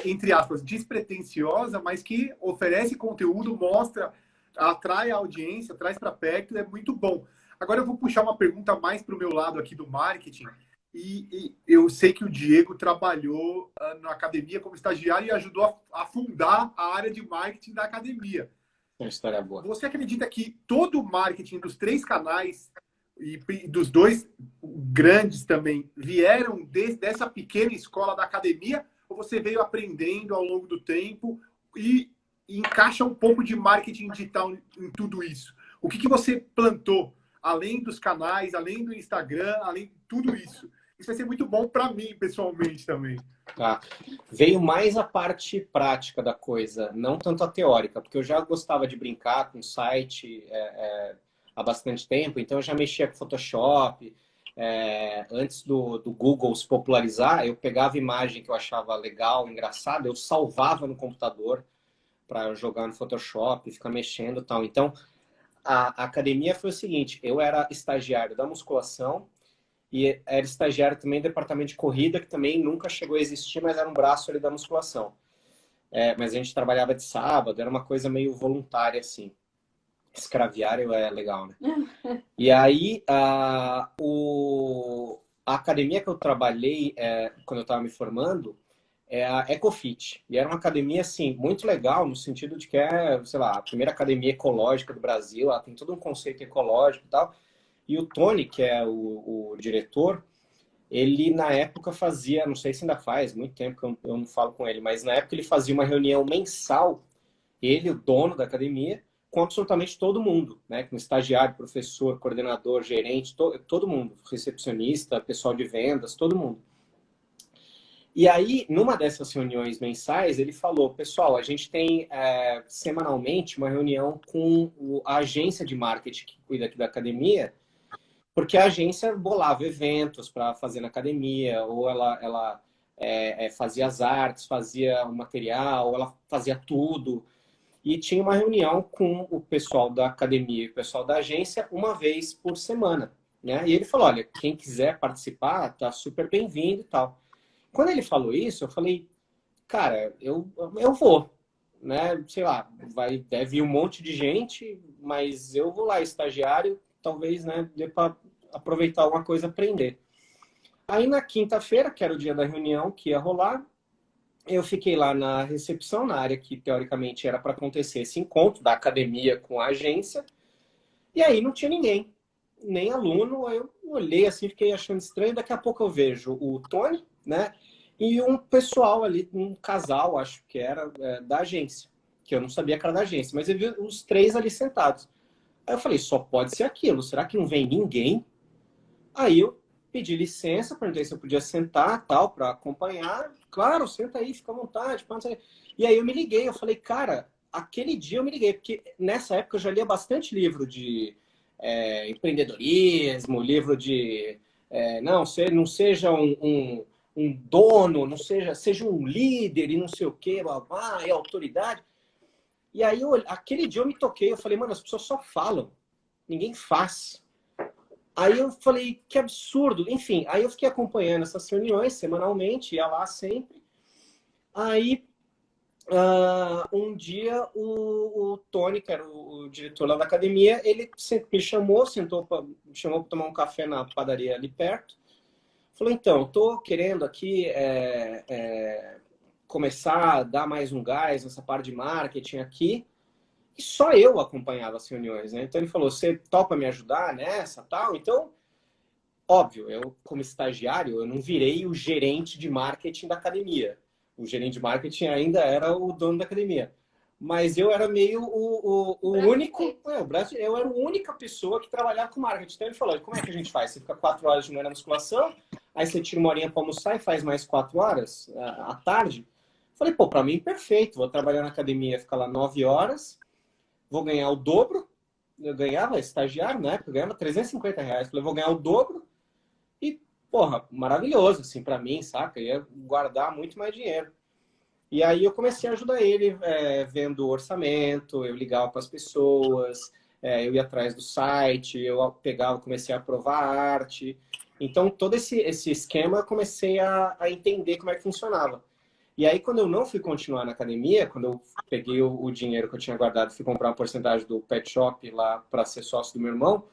Speaker 1: entre aspas, despretensiosa, mas que oferece conteúdo, mostra, atrai a audiência, traz para perto, é muito bom. Agora eu vou puxar uma pergunta mais para o meu lado aqui do marketing. E eu sei que o Diego trabalhou na academia como estagiário e ajudou a fundar a área de marketing da academia.
Speaker 3: Uma história boa.
Speaker 1: Você acredita que todo o marketing dos 3 canais e dos 2 grandes também vieram dessa pequena escola da academia? Ou você veio aprendendo ao longo do tempo e encaixa um pouco de marketing digital em tudo isso? O que você plantou, além dos canais, além do Instagram, além de tudo isso? Isso vai ser muito bom para mim, pessoalmente, também.
Speaker 3: Tá. Veio mais a parte prática da coisa, não tanto a teórica, porque eu já gostava de brincar com site há bastante tempo, então eu já mexia com Photoshop. Antes do Google se popularizar, eu pegava imagem que eu achava legal, engraçada, eu salvava no computador para jogar no Photoshop, ficar mexendo e tal. Então, a academia foi o seguinte, eu era estagiário da musculação e era estagiário também do departamento de corrida, que também nunca chegou a existir, mas era um braço ali da musculação. Mas a gente trabalhava de sábado, era uma coisa meio voluntária, assim. Escraviário é legal, né? E aí, a academia que eu trabalhei quando eu estava me formando é a Ecofit. E era uma academia, assim, muito legal, no sentido de que é, sei lá, a primeira academia ecológica do Brasil. Ela tem todo um conceito ecológico e tal. E o Tony, que é o diretor, ele na época fazia, não sei se ainda faz, muito tempo que eu não falo com ele, mas na época ele fazia uma reunião mensal, ele, o dono da academia, com absolutamente todo mundo, né? Com estagiário, professor, coordenador, gerente, todo mundo, recepcionista, pessoal de vendas, todo mundo. E aí, numa dessas reuniões mensais, ele falou, pessoal, a gente tem semanalmente uma reunião com a agência de marketing que cuida aqui da academia, porque a agência bolava eventos para fazer na academia, ou ela fazia as artes, fazia o material, ela fazia tudo. E tinha uma reunião com o pessoal da academia e o pessoal da agência uma vez por semana, né? E ele falou, olha, quem quiser participar, tá super bem-vindo e tal. Quando ele falou isso, eu falei, cara, eu vou, né? Sei lá, deve ir um monte de gente, mas eu vou lá, estagiário, talvez, né, dê para aproveitar alguma coisa, aprender. Aí na quinta-feira, que era o dia da reunião que ia rolar, eu fiquei lá na recepção, na área que teoricamente era para acontecer esse encontro da academia com a agência, e aí não tinha ninguém, nem aluno. Aí eu olhei assim, fiquei achando estranho. Daqui a pouco eu vejo o Tony, né, e um pessoal ali, um casal, acho que era da agência, que eu não sabia que era da agência, mas eu vi os três ali sentados. Aí eu falei, só pode ser aquilo, será que não vem ninguém? Aí eu pedi licença, perguntei se eu podia sentar, tal, para acompanhar. Claro, senta aí, fica à vontade. E aí eu me liguei, eu falei, cara, aquele dia eu me liguei, porque nessa época eu já lia bastante livro de empreendedorismo, livro de não seja um dono, não seja um líder e não sei o quê, é autoridade. E aí aquele dia eu me toquei, eu falei, mano, as pessoas só falam, ninguém faz. Aí eu falei, que absurdo. Enfim, aí eu fiquei acompanhando essas reuniões semanalmente, ia lá sempre. Aí, um dia, o Tony, que era o diretor lá da academia, ele me chamou para tomar um café na padaria ali perto. Falou, então, estou querendo aqui começar a dar mais um gás nessa parte de marketing aqui. E só eu acompanhava as reuniões, né? Então ele falou, você topa me ajudar nessa, tal? Então, óbvio, eu como estagiário, eu não virei o gerente de marketing da academia. O gerente de marketing ainda era o dono da academia. Mas eu era meio o único, eu era a única pessoa que trabalhava com marketing. Então ele falou, como é que a gente faz? Você fica 4 horas de manhã na musculação, aí você tira uma horinha para almoçar e faz mais 4 horas à tarde. Falei, pô, para mim perfeito, vou trabalhar na academia, ficar lá 9 horas, vou ganhar o dobro. Eu ganhava, estagiário na época, eu ganhava R$ 350. Falei, vou ganhar o dobro e, porra, maravilhoso, assim, pra mim, saca? Eu ia guardar muito mais dinheiro. E aí eu comecei a ajudar ele vendo o orçamento, eu ligava para as pessoas, eu ia atrás do site, eu pegava, comecei a aprovar a arte. Então, todo esse esquema, eu comecei a entender como é que funcionava. E aí, quando eu não fui continuar na academia, quando eu peguei o dinheiro que eu tinha guardado e fui comprar uma porcentagem do pet shop lá para ser sócio do meu irmão,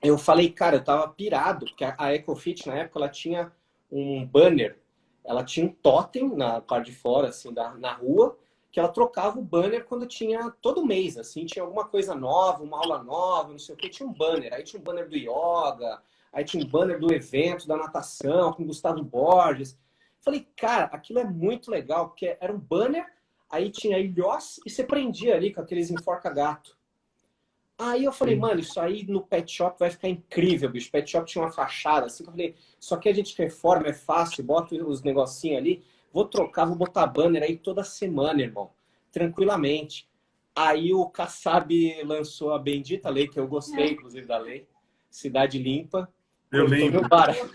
Speaker 3: eu falei, cara, eu tava pirado, porque a Ecofit, na época, ela tinha um banner, ela tinha um totem na parte de fora, assim, na rua, que ela trocava o banner quando tinha, todo mês, assim, tinha alguma coisa nova, uma aula nova, não sei o que, tinha um banner. Aí tinha um banner do yoga, aí tinha um banner do evento, da natação, com Gustavo Borges. Falei, cara, aquilo é muito legal, porque era um banner, aí tinha ilhós e você prendia ali com aqueles enforca-gato. Aí eu falei, mano, isso aí no pet shop vai ficar incrível, bicho. Pet shop tinha uma fachada, assim, que eu falei, isso aqui a gente reforma, é fácil, bota os negocinhos ali, vou trocar, vou botar banner aí toda semana, irmão, tranquilamente. Aí o Kassab lançou a bendita lei, que eu gostei, inclusive, da lei, Cidade Limpa.
Speaker 1: Eu lembro.
Speaker 3: Meu barato.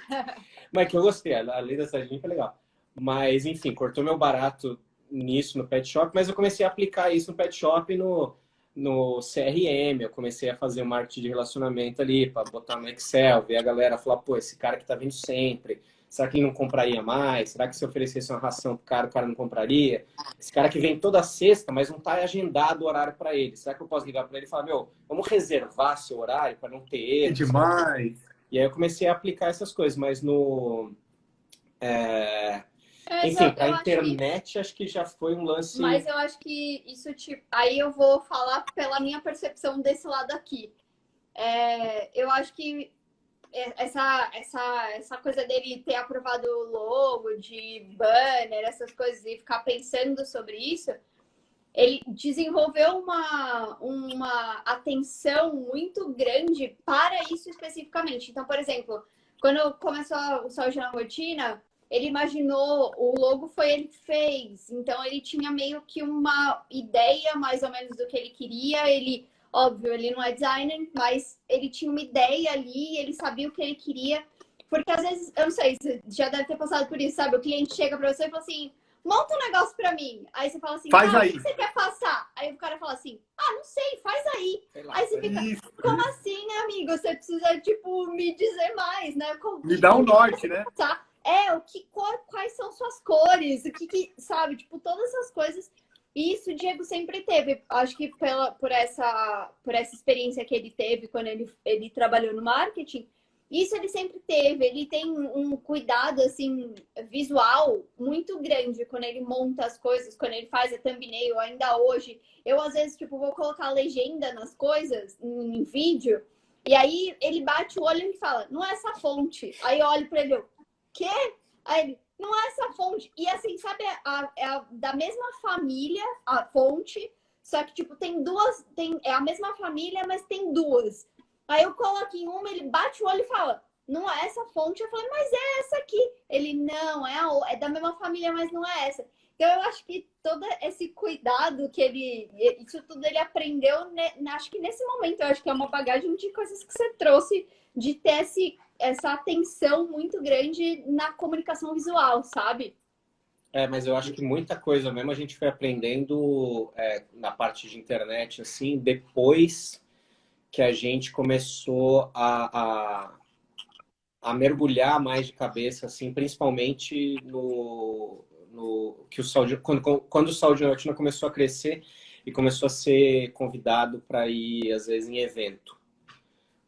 Speaker 3: Mas que eu gostei, a lei da Cidade Limpa é legal. Mas, enfim, cortou meu barato nisso no pet shop, mas eu comecei a aplicar isso no pet shop no CRM, eu comecei a fazer o marketing de relacionamento ali, para botar no Excel, ver a galera falar, pô, esse cara que tá vindo sempre, Será que ele não compraria mais? Será que se oferecesse uma ração pro cara, o cara não compraria? Esse cara que vem toda sexta, mas não está agendado o horário para ele. Será que eu posso ligar para ele e falar, meu, vamos reservar seu horário para não ter
Speaker 1: Que
Speaker 3: erro?
Speaker 1: demais!
Speaker 3: E aí eu comecei a aplicar essas coisas, mas no...
Speaker 2: Mas
Speaker 3: Enfim, para a
Speaker 2: eu acho que
Speaker 3: internet, acho que já foi um lance...
Speaker 2: Mas eu acho que isso, tipo, aí eu vou falar pela minha percepção desse lado aqui. Eu acho que essa coisa dele ter aprovado o logo de banner, essas coisas, e ficar pensando sobre isso, ele desenvolveu uma atenção muito grande para isso especificamente. Então, por exemplo, quando começou o Saúde na Rotina, ele imaginou, o logo foi ele que fez, então ele tinha meio que uma ideia mais ou menos do que ele queria. Ele, óbvio, ele não é designer, mas ele tinha uma ideia ali, ele sabia o que ele queria. Porque às vezes, eu não sei, você já deve ter passado por isso, sabe? O cliente chega para você e fala assim, monta um negócio pra mim. Aí você fala assim,
Speaker 1: Faz
Speaker 2: o
Speaker 1: aí.
Speaker 2: que você quer passar? Aí o cara fala assim, não sei, faz aí.
Speaker 3: Sei lá,
Speaker 2: Aí você fica,
Speaker 1: Isso.
Speaker 2: como assim, amigo? Você precisa, tipo, me dizer mais, né?
Speaker 1: Me dá um norte, né?
Speaker 2: Tá? Quais são suas cores? Sabe? Tipo, todas essas coisas. E isso o Diego sempre teve. Acho que por essa experiência que ele teve quando ele trabalhou no marketing, isso ele sempre teve. Ele tem um cuidado, assim, visual muito grande quando ele monta as coisas, quando ele faz a thumbnail, ainda hoje. Eu, às vezes, tipo, vou colocar legenda nas coisas, em vídeo, e aí ele bate o olho e fala, não é essa fonte. Aí eu olho pra ele, quê? Aí ele, não é essa fonte. E assim, sabe, da mesma família, a fonte, só que, tipo, é a mesma família, mas tem duas. Aí eu coloco em uma, ele bate o olho e fala, não é essa fonte. Eu falei, mas é essa aqui. Ele, não, é da mesma família, mas não é essa. Então eu acho que todo esse cuidado isso tudo ele aprendeu, né, acho que nesse momento, eu acho que é uma bagagem de coisas que você trouxe, de ter essa atenção muito grande na comunicação visual, sabe?
Speaker 3: Mas eu acho que muita coisa mesmo a gente foi aprendendo na parte de internet, assim, depois que a gente começou a mergulhar mais de cabeça, assim, principalmente no que o Saúde, quando o Saúde na Rotina começou a crescer e começou a ser convidado para ir, às vezes, em evento.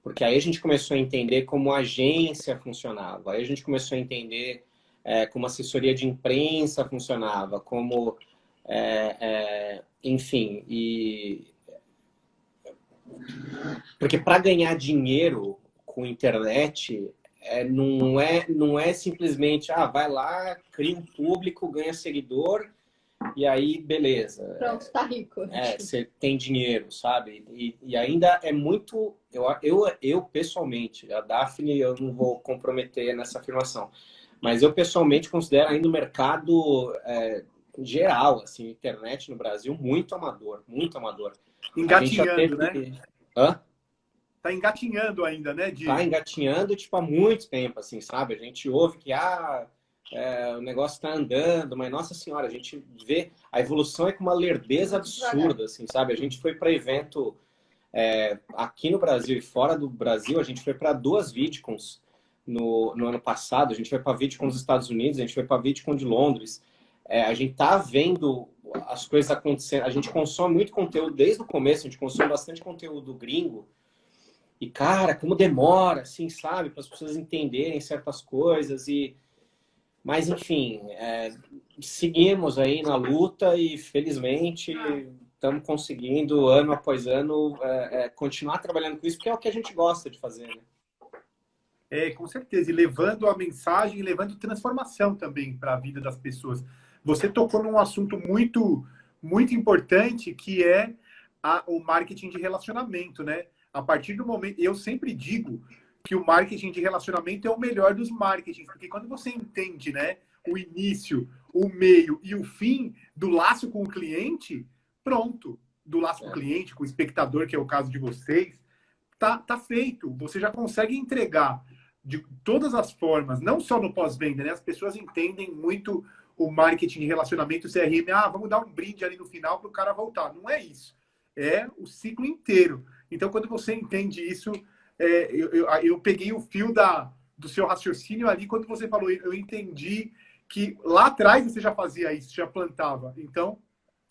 Speaker 3: Porque aí a gente começou a entender como a agência funcionava, aí a gente começou a entender como a assessoria de imprensa funcionava, como, enfim, porque para ganhar dinheiro com internet não é simplesmente vai lá, cria um público, ganha seguidor e aí beleza.
Speaker 2: Pronto, tá rico.
Speaker 3: Você tem dinheiro, sabe? E ainda é muito... Eu pessoalmente, a Daphne, eu não vou comprometer nessa afirmação, mas eu pessoalmente considero ainda o mercado geral, assim, internet no Brasil, muito amador, muito amador.
Speaker 1: Engatinhando, né?
Speaker 3: Hã?
Speaker 1: Tá engatinhando ainda, né, Di?
Speaker 3: Tá engatinhando, tipo, há muito tempo, assim, sabe? A gente ouve que, o negócio tá andando, mas, nossa senhora, a gente vê... A evolução é com uma lerdeza absurda, assim, sabe? A gente foi para evento aqui no Brasil e fora do Brasil, a gente foi para 2 VidCons no ano passado, a gente foi para a VidCon dos Estados Unidos, a gente foi para a VidCon de Londres. A gente tá vendo as coisas acontecendo, a gente consome muito conteúdo desde o começo, a gente consome bastante conteúdo gringo, e, cara, como demora, assim, sabe? Para as pessoas entenderem certas coisas. Mas, enfim, seguimos aí na luta e, felizmente, estamos conseguindo, ano após ano, continuar trabalhando com isso, porque é o que a gente gosta de fazer, né?
Speaker 1: Com certeza. E levando a mensagem e levando transformação também para a vida das pessoas. Você tocou num assunto muito, muito importante, que é o marketing de relacionamento, né? A partir do momento... Eu sempre digo que o marketing de relacionamento é o melhor dos marketings, porque quando você entende, né, o início, o meio e o fim do laço com o cliente, pronto. Do laço com o cliente, com o espectador, que é o caso de vocês, tá feito. Você já consegue entregar de todas as formas, não só no pós-venda, né? As pessoas entendem muito o marketing de relacionamento, o CRM, vamos dar um brinde ali no final para o cara voltar. Não é isso. É o ciclo inteiro. Então, quando você entende isso, eu peguei o fio do seu raciocínio ali, quando você falou, eu entendi que lá atrás você já fazia isso, já plantava. Então,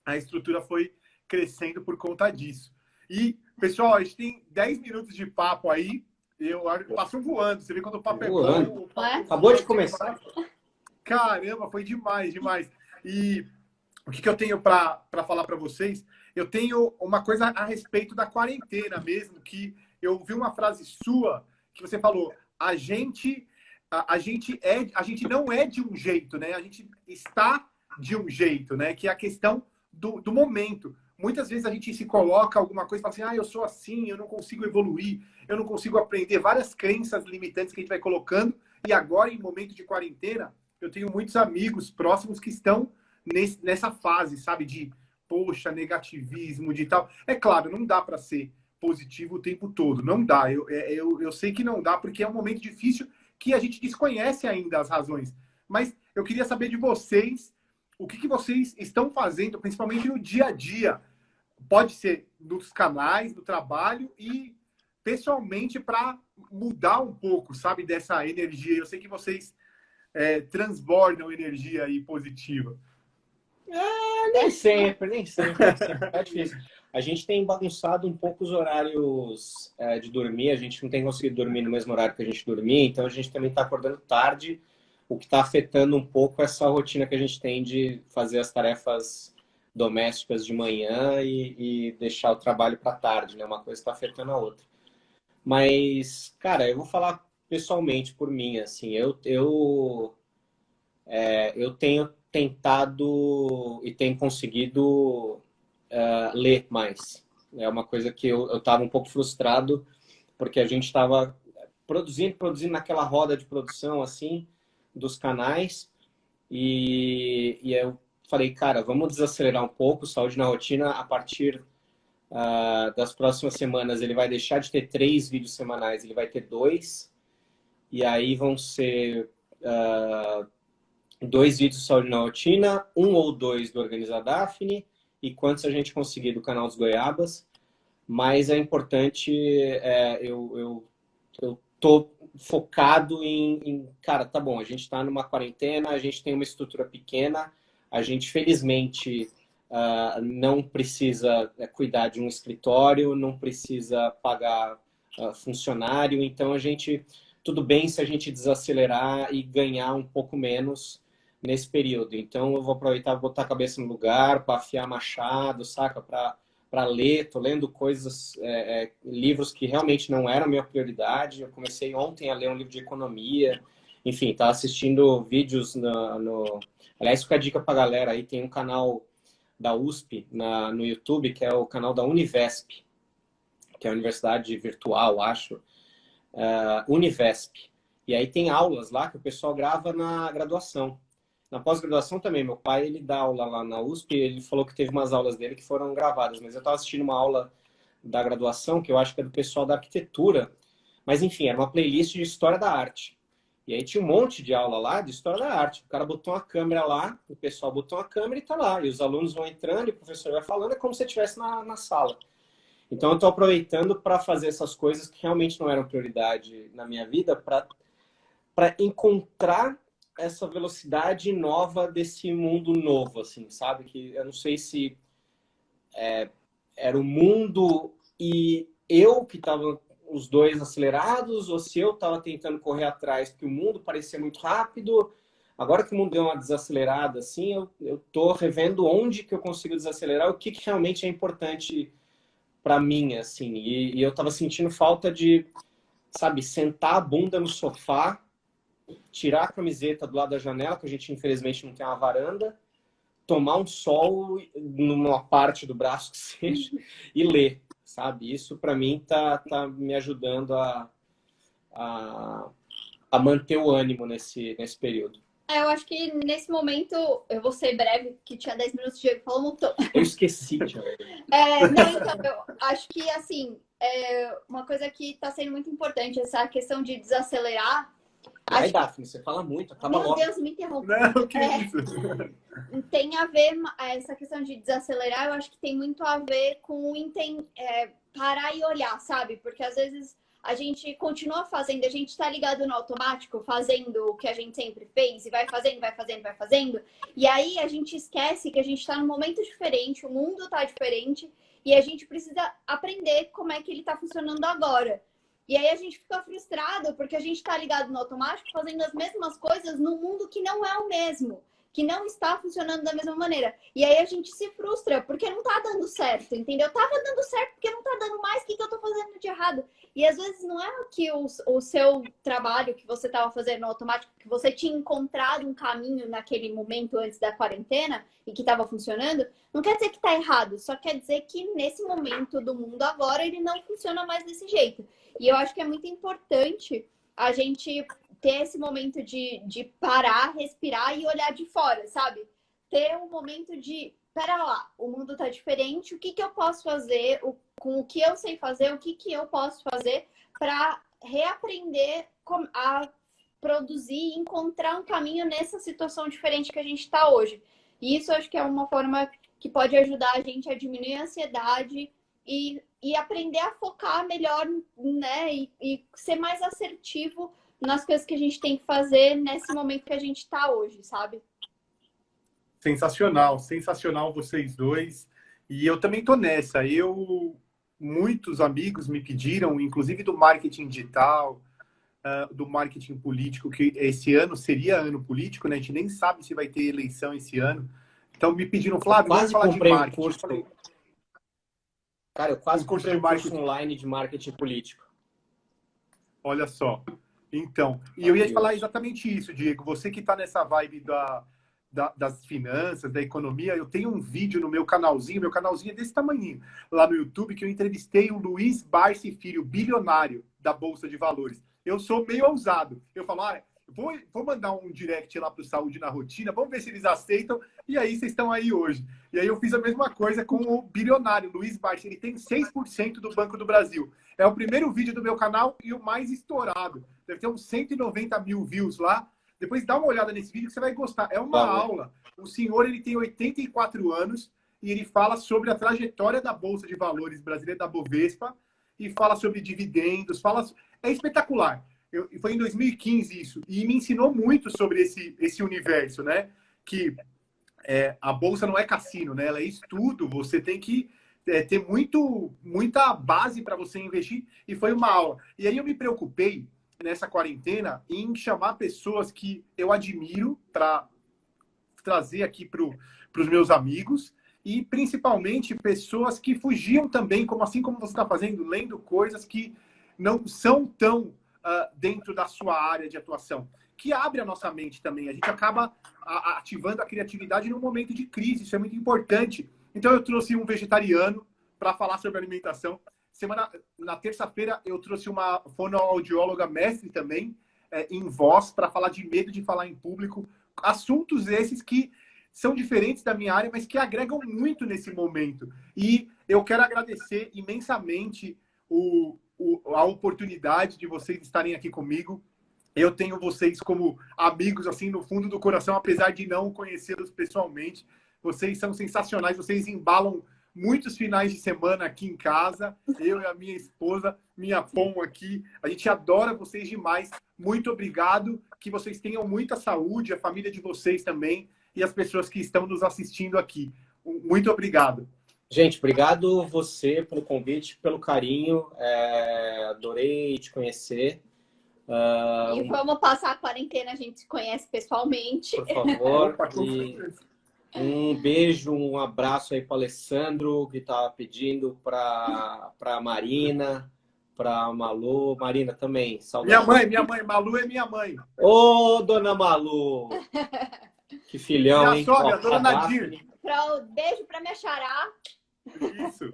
Speaker 1: a estrutura foi crescendo por conta disso. E, pessoal, a gente tem 10 minutos de papo aí. Passou voando. Você vê quando o papo é bom.
Speaker 3: Acabou de começar.
Speaker 1: Caramba, foi demais, demais. E o que eu tenho para falar para vocês? Eu tenho uma coisa a respeito da quarentena mesmo, que eu vi uma frase sua que você falou: a gente não é de um jeito, né? A gente está de um jeito, né? Que é a questão do momento. Muitas vezes a gente se coloca alguma coisa e fala assim, eu sou assim, eu não consigo evoluir, eu não consigo aprender. Várias crenças limitantes que a gente vai colocando. E agora, em momento de quarentena, eu tenho muitos amigos próximos que estão nessa fase, sabe? De, poxa, negativismo, de tal. É claro, não dá para ser positivo o tempo todo. Não dá. Eu sei que não dá, porque é um momento difícil que a gente desconhece ainda as razões. Mas eu queria saber de vocês, o que vocês estão fazendo, principalmente no dia a dia. Pode ser nos canais, no trabalho e pessoalmente para mudar um pouco, sabe, dessa energia. Eu sei que vocês transbordam energia aí positiva.
Speaker 3: Nem sempre. É difícil. A gente tem bagunçado um pouco os horários de dormir, a gente não tem conseguido dormir no mesmo horário que a gente dormia, então a gente também está acordando tarde, o que está afetando um pouco essa rotina que a gente tem de fazer as tarefas domésticas de manhã e deixar o trabalho para tarde, né? Uma coisa está afetando a outra. Mas, cara, eu vou falar pessoalmente por mim, assim, eu tenho tentado e tenho conseguido ler mais. É uma coisa que eu estava um pouco frustrado, porque a gente estava produzindo naquela roda de produção, assim, dos canais, e eu falei, cara, vamos desacelerar um pouco, Saúde na Rotina, a partir das próximas semanas, ele vai deixar de ter 3 vídeos semanais, ele vai ter 2, e aí vão ser 2 vídeos de Saúde na Rotina, 1 ou 2 do Organiza Daphne, e quantos a gente conseguir do canal dos Goiabas. Mas é importante, eu tô focado em, cara, tá bom, a gente está numa quarentena, a gente tem uma estrutura pequena, a gente felizmente não precisa cuidar de um escritório, não precisa pagar funcionário, então tudo bem se a gente desacelerar e ganhar um pouco menos nesse período. Então eu vou aproveitar, botar a cabeça no lugar, para afiar machado, saca? Para ler, tô lendo coisas, livros que realmente não eram a minha prioridade. Eu comecei ontem a ler um livro de economia, enfim, tá assistindo vídeos Aliás, fica a dica pra galera aí, tem um canal da USP no YouTube, que é o canal da Univesp, que é a universidade virtual, acho, Univesp. E aí tem aulas lá que o pessoal grava na graduação. Na pós-graduação também, meu pai, ele dá aula lá na USP, ele falou que teve umas aulas dele que foram gravadas, mas eu estava assistindo uma aula da graduação, que eu acho que é do pessoal da arquitetura, mas enfim, era uma playlist de História da Arte. E aí tinha um monte de aula lá de História da Arte. O cara botou uma câmera lá, o pessoal botou uma câmera e tá lá. E os alunos vão entrando e o professor vai falando, é como se você estivesse na sala. Então eu estou aproveitando para fazer essas coisas que realmente não eram prioridade na minha vida, para encontrar essa velocidade nova desse mundo novo, assim, sabe? Que eu não sei se era o mundo e eu que estava os dois acelerados, ou se eu estava tentando correr atrás, porque o mundo parecia muito rápido. Agora que o mundo deu uma desacelerada, assim, eu tô revendo onde que eu consigo desacelerar, o que realmente é importante para mim, assim. E eu estava sentindo falta de, sabe, sentar a bunda no sofá, tirar a camiseta do lado da janela, que a gente infelizmente não tem uma varanda, tomar um sol numa parte do braço que seja e ler, sabe? Isso para mim tá me ajudando a manter o ânimo nesse período.
Speaker 2: Eu acho que nesse momento, eu vou ser breve, que tinha 10 minutos, o Diego falou um montão.
Speaker 3: Eu esqueci, Tiago.
Speaker 2: Não, então, eu acho que, assim, uma coisa que está sendo muito importante, essa questão de desacelerar.
Speaker 3: Aí, Daphne, você fala muito, acaba logo.
Speaker 2: Meu Deus, me interrompe.
Speaker 1: Não, que isso?
Speaker 2: Tem a ver, essa questão de desacelerar, eu acho que tem muito a ver com parar e olhar, sabe? Porque às vezes a gente continua fazendo, a gente está ligado no automático, fazendo o que a gente sempre fez, e vai fazendo, vai fazendo, vai fazendo. E aí a gente esquece que a gente está num momento diferente, o mundo está diferente, e a gente precisa aprender como é que ele está funcionando agora. E aí a gente fica frustrado porque a gente está ligado no automático, fazendo as mesmas coisas num mundo que não é o mesmo, que não está funcionando da mesma maneira. E aí a gente se frustra porque não tá dando certo, entendeu? Tava dando certo porque não tá dando mais, o que eu tô fazendo de errado? E às vezes não é que o seu trabalho que você estava fazendo no automático, que você tinha encontrado um caminho naquele momento antes da quarentena e que estava funcionando, não quer dizer que tá errado, só quer dizer que nesse momento do mundo agora ele não funciona mais desse jeito. E eu acho que é muito importante a gente ter esse momento de parar, respirar e olhar de fora, sabe? Ter um momento de, pera lá, o mundo tá diferente, o que eu posso fazer, com o que eu sei fazer, o que eu posso fazer para reaprender a produzir e encontrar um caminho nessa situação diferente que a gente está hoje. E isso eu acho que é uma forma que pode ajudar a gente a diminuir a ansiedade e aprender a focar melhor, né? E ser mais assertivo nas coisas que a gente tem que fazer nesse momento que a gente está hoje, sabe?
Speaker 1: Sensacional, sensacional vocês dois. E eu também tô nessa. Muitos amigos me pediram, inclusive do marketing digital, do marketing político, que esse ano seria ano político, né? A gente nem sabe se vai ter eleição esse ano. Então me pediram, Flávio, vamos falar de marketing.
Speaker 3: Um curso. Cara, eu quase comprei um curso online de marketing político.
Speaker 1: Olha só. Então, e eu ia te falar exatamente isso, Diego. Você que está nessa vibe das finanças, da economia, eu tenho um vídeo no meu canalzinho é desse tamanhinho, lá no YouTube, que eu entrevistei o Luiz Barsi Filho, bilionário da Bolsa de Valores. Eu sou meio ousado. Eu falo, olha, vou mandar um direct lá para o Saúde na Rotina, vamos ver se eles aceitam, e aí vocês estão aí hoje. E aí eu fiz a mesma coisa com o bilionário, Luiz Barsi. Ele tem 6% do Banco do Brasil. É o primeiro vídeo do meu canal e o mais estourado. Deve ter uns 190 mil views lá. Depois dá uma olhada nesse vídeo que você vai gostar. É uma aula. O senhor, ele tem 84 anos e ele fala sobre a trajetória da Bolsa de Valores brasileira, da Bovespa, e fala sobre dividendos, É espetacular. Foi em 2015 isso. E me ensinou muito sobre esse universo, né? Que a Bolsa não é cassino, né? Ela é estudo. Você tem que ter muita base para você investir. E foi uma aula. E aí eu me preocupei nessa quarentena em chamar pessoas que eu admiro para trazer aqui para os meus amigos e principalmente pessoas que fugiam também, assim como você está fazendo, lendo coisas que não são tão dentro da sua área de atuação, que abre a nossa mente também. A gente acaba ativando a criatividade num momento de crise, isso é muito importante. Então eu trouxe um vegetariano para falar sobre alimentação. Na terça-feira, eu trouxe uma fonoaudióloga mestre também, em voz, para falar de medo de falar em público. Assuntos esses que são diferentes da minha área, mas que agregam muito nesse momento. E eu quero agradecer imensamente a oportunidade de vocês estarem aqui comigo. Eu tenho vocês como amigos, assim, no fundo do coração, apesar de não conhecê-los pessoalmente. Vocês são sensacionais, vocês embalam muitos finais de semana aqui em casa, eu e a minha esposa, minha Pom aqui, a gente adora vocês demais. Muito obrigado, que vocês tenham muita saúde, a família de vocês também, e as pessoas que estão nos assistindo aqui. Muito obrigado.
Speaker 3: Gente, obrigado você pelo convite, pelo carinho, adorei te conhecer.
Speaker 2: E vamos passar a quarentena, a gente se conhece pessoalmente.
Speaker 3: Por favor. Um beijo, um abraço aí para o Alessandro, que estava pedindo, para a Marina, para a Malu. Marina também, saudade.
Speaker 1: Minha mãe, Malu é minha mãe.
Speaker 3: Ô, dona Malu! Que filhão,
Speaker 1: minha
Speaker 3: hein?
Speaker 1: Sogra, dona Nadir.
Speaker 2: Beijo para minha xará.
Speaker 1: Isso.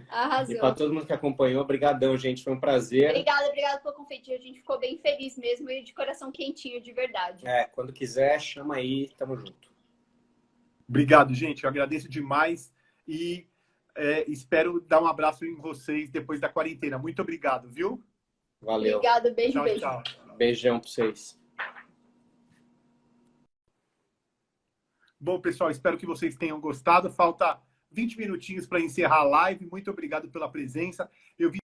Speaker 2: Arrasou.
Speaker 3: E para todo mundo que acompanhou, obrigadão, gente. Foi um prazer.
Speaker 2: Obrigada pelo convite. A gente ficou bem feliz mesmo e de coração quentinho, de verdade.
Speaker 3: Quando quiser, chama aí. Tamo junto.
Speaker 1: Obrigado, gente. Eu agradeço demais e espero dar um abraço em vocês depois da quarentena. Muito obrigado, viu?
Speaker 3: Valeu.
Speaker 2: Obrigado, beijo,
Speaker 1: tchau,
Speaker 2: beijo.
Speaker 1: Tchau.
Speaker 3: Beijão para vocês.
Speaker 1: Bom, pessoal, espero que vocês tenham gostado. Falta 20 minutinhos para encerrar a live. Muito obrigado pela presença. Eu vi